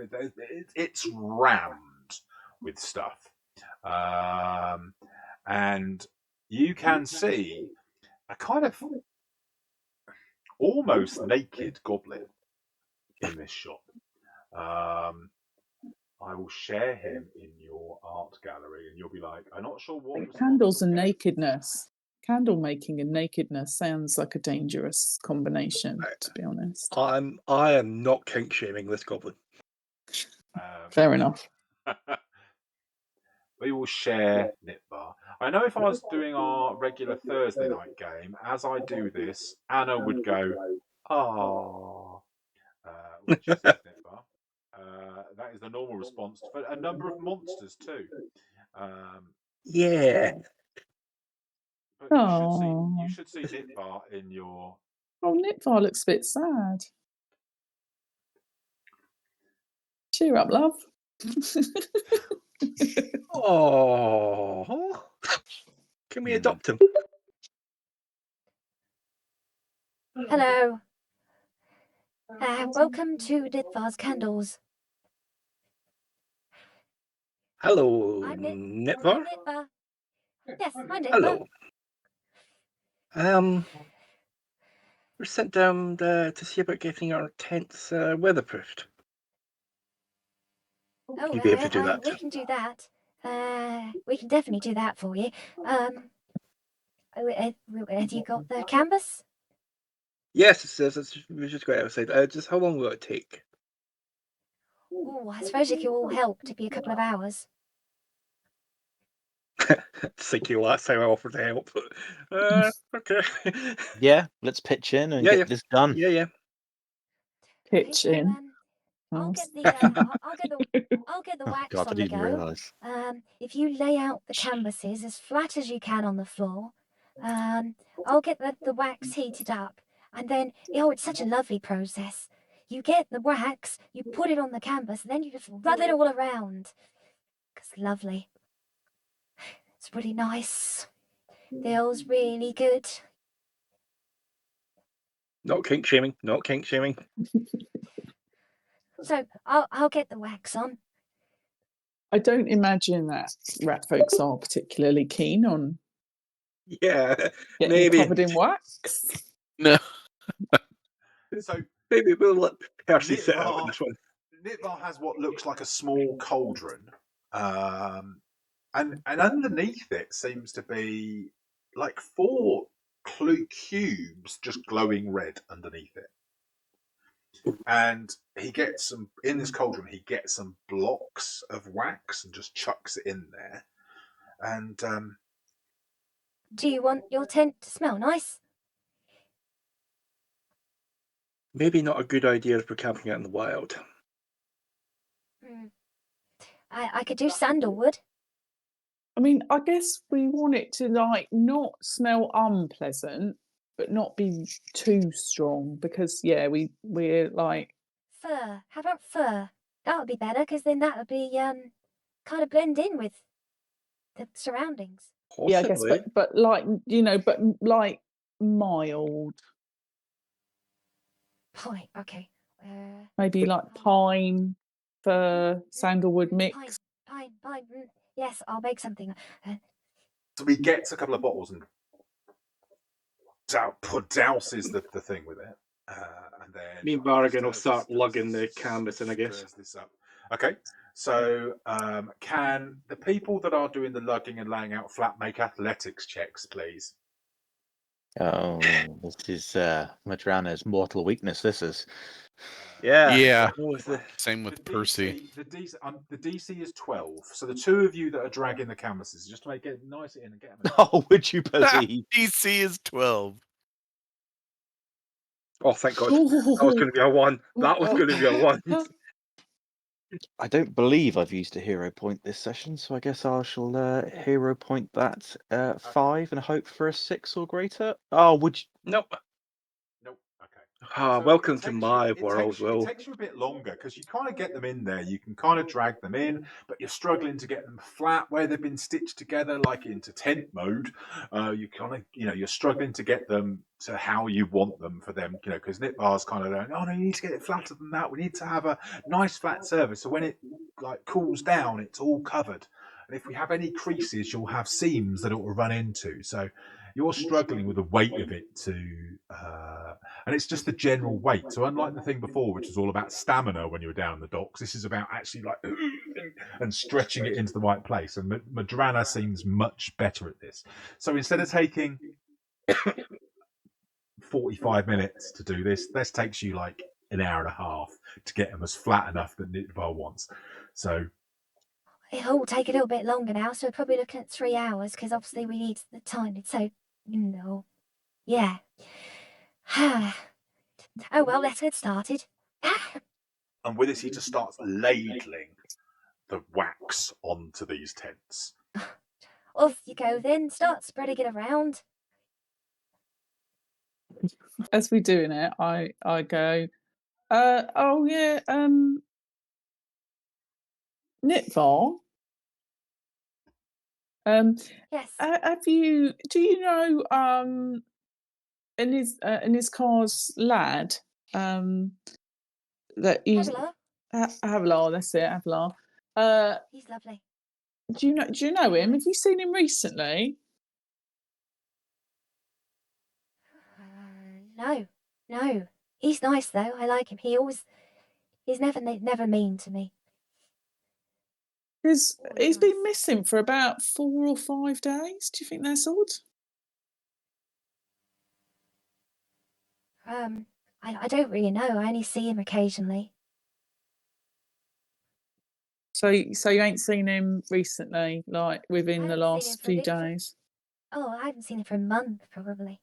It's rammed with stuff, and you can see a kind of almost naked goblin in this shop. I will share him in your art gallery, and you'll be like, I'm not sure what Candles and nakedness. Candle making and nakedness sounds like a dangerous combination, to be honest. I am not kink shaming this goblin. Fair enough. We will share Nitvar. I know if I was doing our regular Thursday night game, as I do this, Anna would go, "Ah," when she sees Nitvar. That is the normal response for a number of monsters too. Yeah. But you should see Nitvar in your. Oh, Nitvar looks a bit sad. Cheer up, love. Oh, can we adopt him? Hello. Welcome to Nitvar's Candles. Hello, I'm Nitvar. Nitvar. Yes, I'm Nitvar. Hello. We're sent down to see about getting our tents weatherproofed. Oh, You'd be able to do that. we can do that. We can definitely do that for you. Have you got the canvas? Yes, we just got outside. Just how long will it take? Oh, I suppose if you all help, it'd be a couple of hours. Thank you. Last time I offered to help. Okay. Yeah, let's pitch in and get this done. Yeah. Pitch in. I'll get the wax God, I on the didn't go. realise. If you lay out the canvases as flat as you can on the floor, I'll get the wax heated up, and then it's such a lovely process. You get the wax, you put it on the canvas, and then you just rub it all around. It's lovely. It's really nice. Feels really good. Not kink shaming. Not kink shaming. So I'll get the wax on. I don't imagine that rat folks are particularly keen on Yeah, getting maybe. covered in wax. No. So Maybe we'll let Percy sit out Nitvar- on this one. Nitvar has what looks like a small cauldron, and underneath it seems to be like 4 cubes just glowing red underneath it. And he gets some in this cauldron. He gets some blocks of wax and just chucks it in there. And Do you want your tent to smell nice? Maybe not a good idea if we're camping out in the wild. I could do sandalwood. I mean, I guess we want it to like not smell unpleasant, but not be too strong because we're like Fur. How about fur? That would be better because then that would be kind of blend in with the surroundings. Possibly. yeah, I guess, but like but like mild, Right, okay. maybe like pine, fir, sandalwood mix. Pine. Yes, I'll make something. so he gets a couple of bottles and douses the thing with it. And then Me and Varigan will start lugging the canvas in, I guess. stirs this up. Okay, so can the people that are doing the lugging and laying out flat make athletics checks, please? Oh, this is Madranna's mortal weakness. This is. Yeah. What was the Same with Percy. The DC is 12. So the two of you that are dragging the canvases, just to make it nice in and get them. Oh, would you believe? DC is 12. Oh, thank God. That was going to be a 1. That was going to be a 1. I don't believe I've used a hero point this session, so I guess I shall hero point that 5 and hope for a 6 or greater. Oh, would you? Nope. Nope. Okay. Ah, So welcome to my world, It Will. takes you a bit longer because you kind of get them in there. You can kind of drag them in, but you're struggling to get them flat where they've been stitched together, like into tent mode. You kind of, you're struggling to get them to how you want them for them, because Nitvar's kind of going, oh no, you need to get it flatter than that. We need to have a nice flat surface. So when it like cools down, it's all covered. And if we have any creases, you'll have seams that it will run into. So you're struggling with the weight of it and it's just the general weight. So unlike the thing before, which was all about stamina when you were down in the docks, this is about actually like and stretching it into the right place. And Madranna seems much better at this. So instead of taking 45 minutes to do this takes you like an hour and a half to get them as flat enough that Nitvar wants. So It'll all take a little bit longer now, so we're probably looking at 3 hours because obviously we need the time. So, yeah. Oh well, let's get started. and with this, he just starts ladling the wax onto these tents. Off you go then. Start spreading it around. As we're doing it, I go, Nitvar. Yes. Do you know Inizcar's lad that he's Avilah. Avilah, that's it, Avilah. He's lovely. Do you know him? Have you seen him recently? No. He's nice though. I like him. He's never mean to me. Because he's been missing for about 4 or 5 days. Do you think that's odd? I don't really know. I only see him occasionally. So you ain't seen him recently, like within the last few days? Oh, I haven't seen him for a month, probably.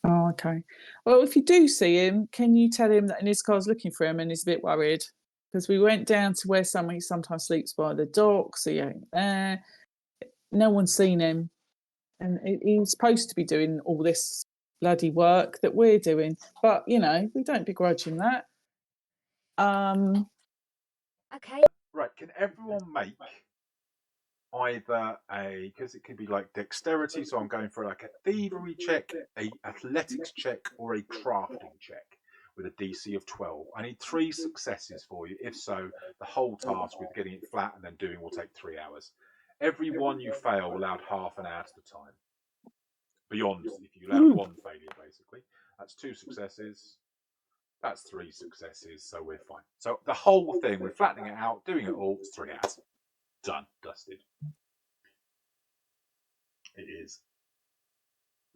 Oh, okay. Well, if you do see him, can you tell him that Inizcar's looking for him and he's a bit worried? Because we went down to where he sometimes sleeps by the docks. He ain't there. No one's seen him. And he's supposed to be doing all this bloody work that we're doing. But, we don't begrudge him that. Okay. Right, can everyone make either because it could be like dexterity, so I'm going for like a thievery check, a athletics check, or a crafting check. with a DC of 12. I need 3 successes for you. If so, the whole task with getting it flat and then doing will take 3 hours. Every one you fail will add half an hour to the time. Beyond, if you allow 1 failure, basically. That's 2 successes. That's 3 successes, so we're fine. So the whole thing, we're flattening it out, doing it all, it's 3 hours. Done, dusted. It is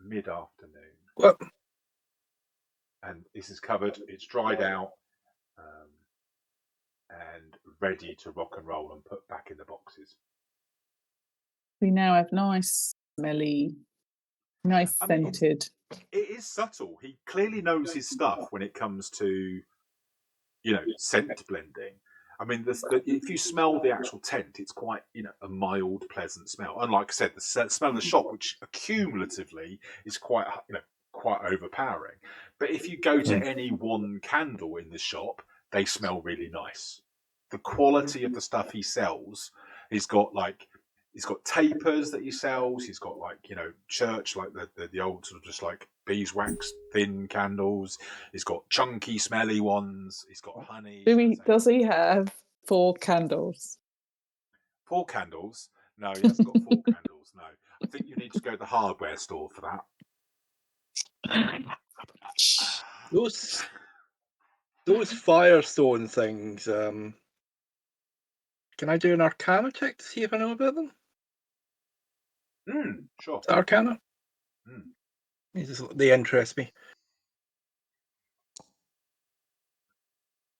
mid-afternoon. Well, and this is covered, it's dried out, and ready to rock and roll and put back in the boxes. We now have nice, smelly, nice I mean, scented. It is subtle. He clearly knows his stuff when it comes to, scent blending. I mean, if you smell the actual tent, it's quite, a mild, pleasant smell. Unlike I said, the smell of the shop, which accumulatively is quite overpowering. But if you go to any one candle in the shop, they smell really nice. The quality of the stuff he sells, he's got tapers that he sells. He's got church, like the old sort of just like beeswax thin candles. He's got chunky, smelly ones. He's got honey. Does he have 4 candles? 4 candles? No, he hasn't got 4 candles. No, I think you need to go to the hardware store for that. Those firestone things. Can I do an Arcana check to see if I know about them? Sure. Arcana? They interest me.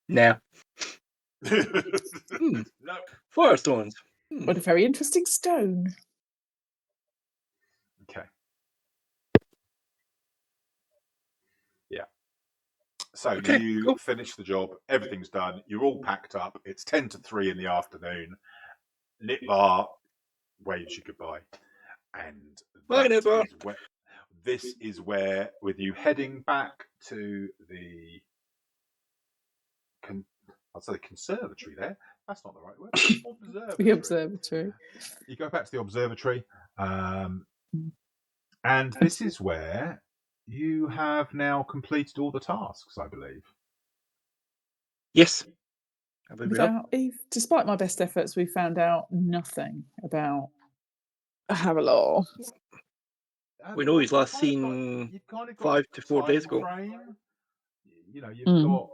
Nah. No. Firestones. What a very interesting stone. Okay. Yeah. So you finish the job. Everything's done. You're all packed up. It's 10 to 3 in the afternoon. Nitbar waves you goodbye. And this is where, with you heading back to the conservatory there. That's not the right word. Observatory. The observatory. You go back to the observatory, and this is where you have now completed all the tasks, I believe. Yes. Despite my best efforts, we found out nothing about Avilah. We know he's last seen 5 to 4 days ago. You've got.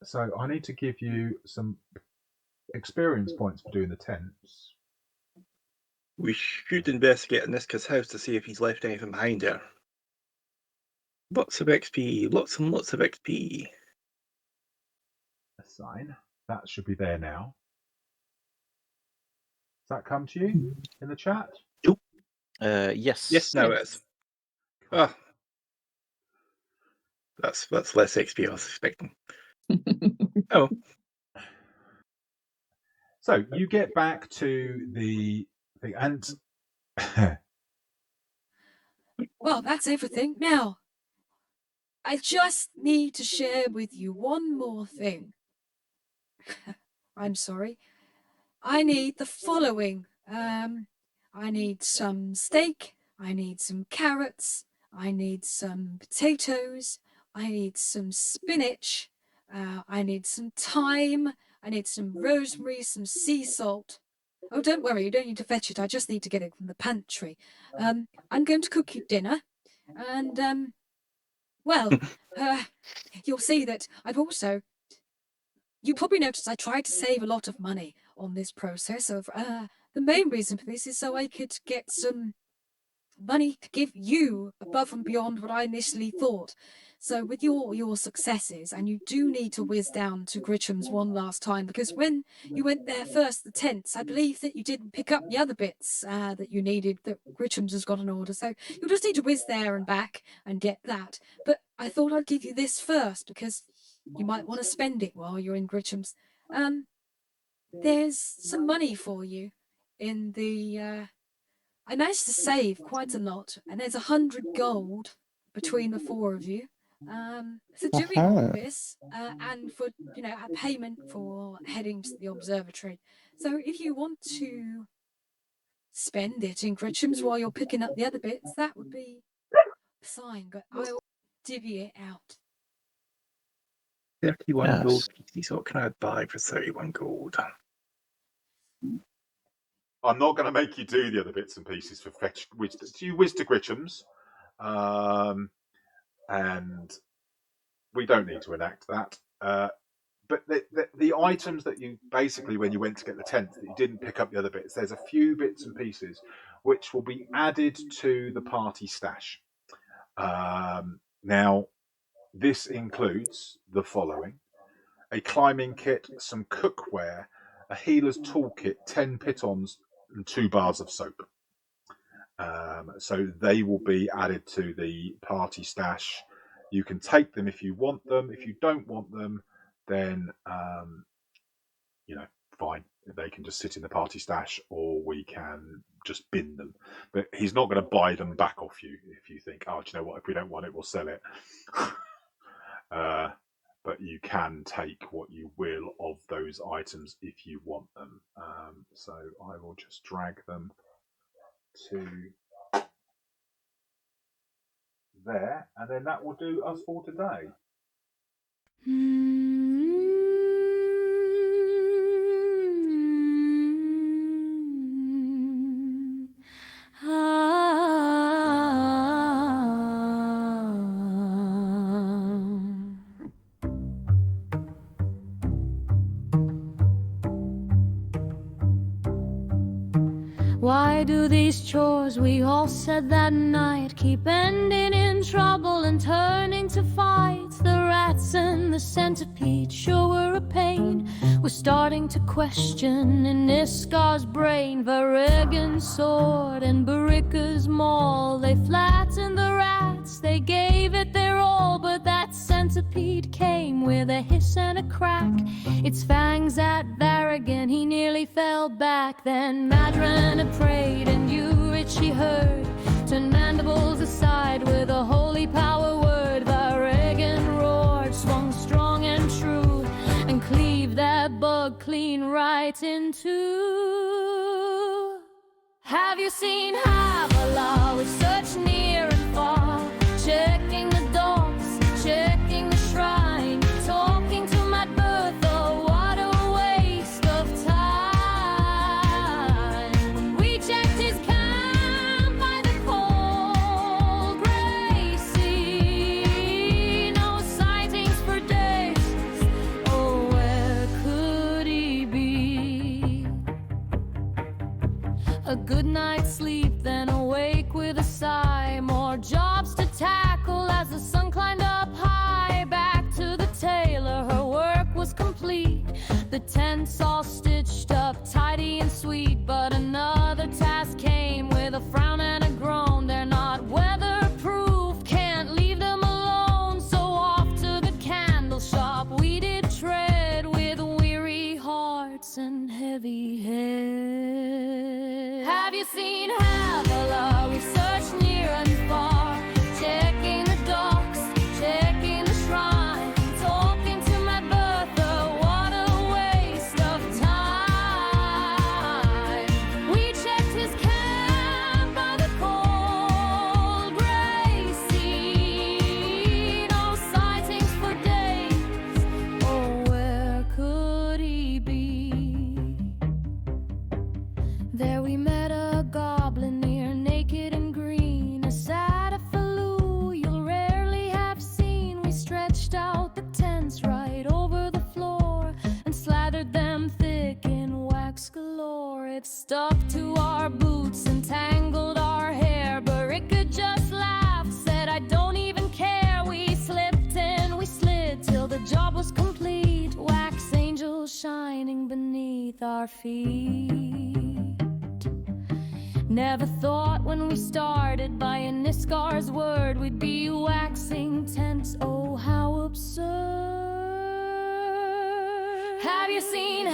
So I need to give you some experience points for doing the tents. We should investigate Inizcar's house to see if he's left anything behind there. Lots of XP, lots and lots of XP. Assign. That should be there now. Does that come to you in the chat? Yes. Yes, now it is. Ah. That's less XP I was expecting. Oh. So you get back to the thing, and well, that's everything. Now, I just need to share with you one more thing. I'm sorry. I need the following. I need some steak. I need some carrots. I need some potatoes. I need some spinach. I need some thyme. I need some rosemary, some sea salt. Oh, don't worry, you don't need to fetch it. I just need to get it from the pantry. I'm going to cook you dinner. And, you'll see that I've also... You probably noticed I tried to save a lot of money on this process. The main reason for this is so I could get some money to give you above and beyond what I initially thought. So with your successes, and you do need to whiz down to Gritcham's one last time, because when you went there first, the tents, I believe that you didn't pick up the other bits that you needed, that Gritcham's has got an order. So you'll just need to whiz there and back and get that. But I thought I'd give you this first, because you might want to spend it while you're in Gritcham's. There's some money for you in the... I managed to save quite a lot, and there's 100 gold between the 4 of you. For doing all this, and for, a payment for heading to the observatory. So if you want to spend it in Gritcham's while you're picking up the other bits, that would be fine. But divvy it out. 31 gold Yes. pieces. What can I buy for 31 gold? I'm not going to make you do the other bits and pieces for fetch. Do you whiz to Gritchams? And we don't need to enact that. But the items that you basically, when you went to get the tent, that you didn't pick up the other bits, there's a few bits and pieces which will be added to the party stash. Now, this includes the following: a climbing kit, some cookware, a healer's toolkit, 10 pitons, and 2 bars of soap. So they will be added to the party stash. You can take them if you want them. If you don't want them, then fine. They can just sit in the party stash, or we can just bin them. But he's not going to buy them back off you if you think, oh, do you know what? If we don't want it, we'll sell it. But you can take what you will of those items if you want them. So I will just drag them to there, and then that will do us for today. Why do these chores we all said that night keep ending in trouble and turning to fights? The rats and the centipedes sure were a pain. We're starting to question Inizcar's brain. Varigan's sword and Berikka's maul, they flattened the rats, they gave it their all. But that centipede came with a hiss and a crack. Its fangs at Varigan, he nearly fell back. Then Madranna prayed and Iruxi heard, turned mandibles aside with a holy power word. Varigan roared, swung strong and true, and cleaved that bug clean right in two. Have you seen Avilah? We've searched near and far, checking the docks, checking the shrine, talking to Mad Bertha. What a waste of time. We checked his camp by the cold gray sea. No sightings for days. Oh, where could he be? A good night's sleep, then awake with a sigh. More jobs to tackle as the sun climbed up high. Back to the tailor, her work was complete. The tents all stitched up, tidy and sweet. But another task came with a frown and a groan. They're not weatherproof, can't leave them alone. So off to the candle shop we did tread, with weary hearts and heavy heads. Have you seen Avilah? We've searched near and far, checking the docks, checking the shrine, talking to Mad Bertha. What a waste of time. We checked his camp by the cold gray sea. No sightings for days. Oh, where could he be? There we met a goblin near, naked and green, a Sadafaloo you'll rarely have seen. We stretched out the tents right over the floor and slathered them thick in wax galore. It stuck to our boots and tangled our hair. Berikka just laughed, said, I don't even care. We slipped and we slid till the job was complete. Wax angels shining beneath our feet. Never thought when we started by Inizcar's word we'd be waxing tents. Oh, how absurd. Have you seen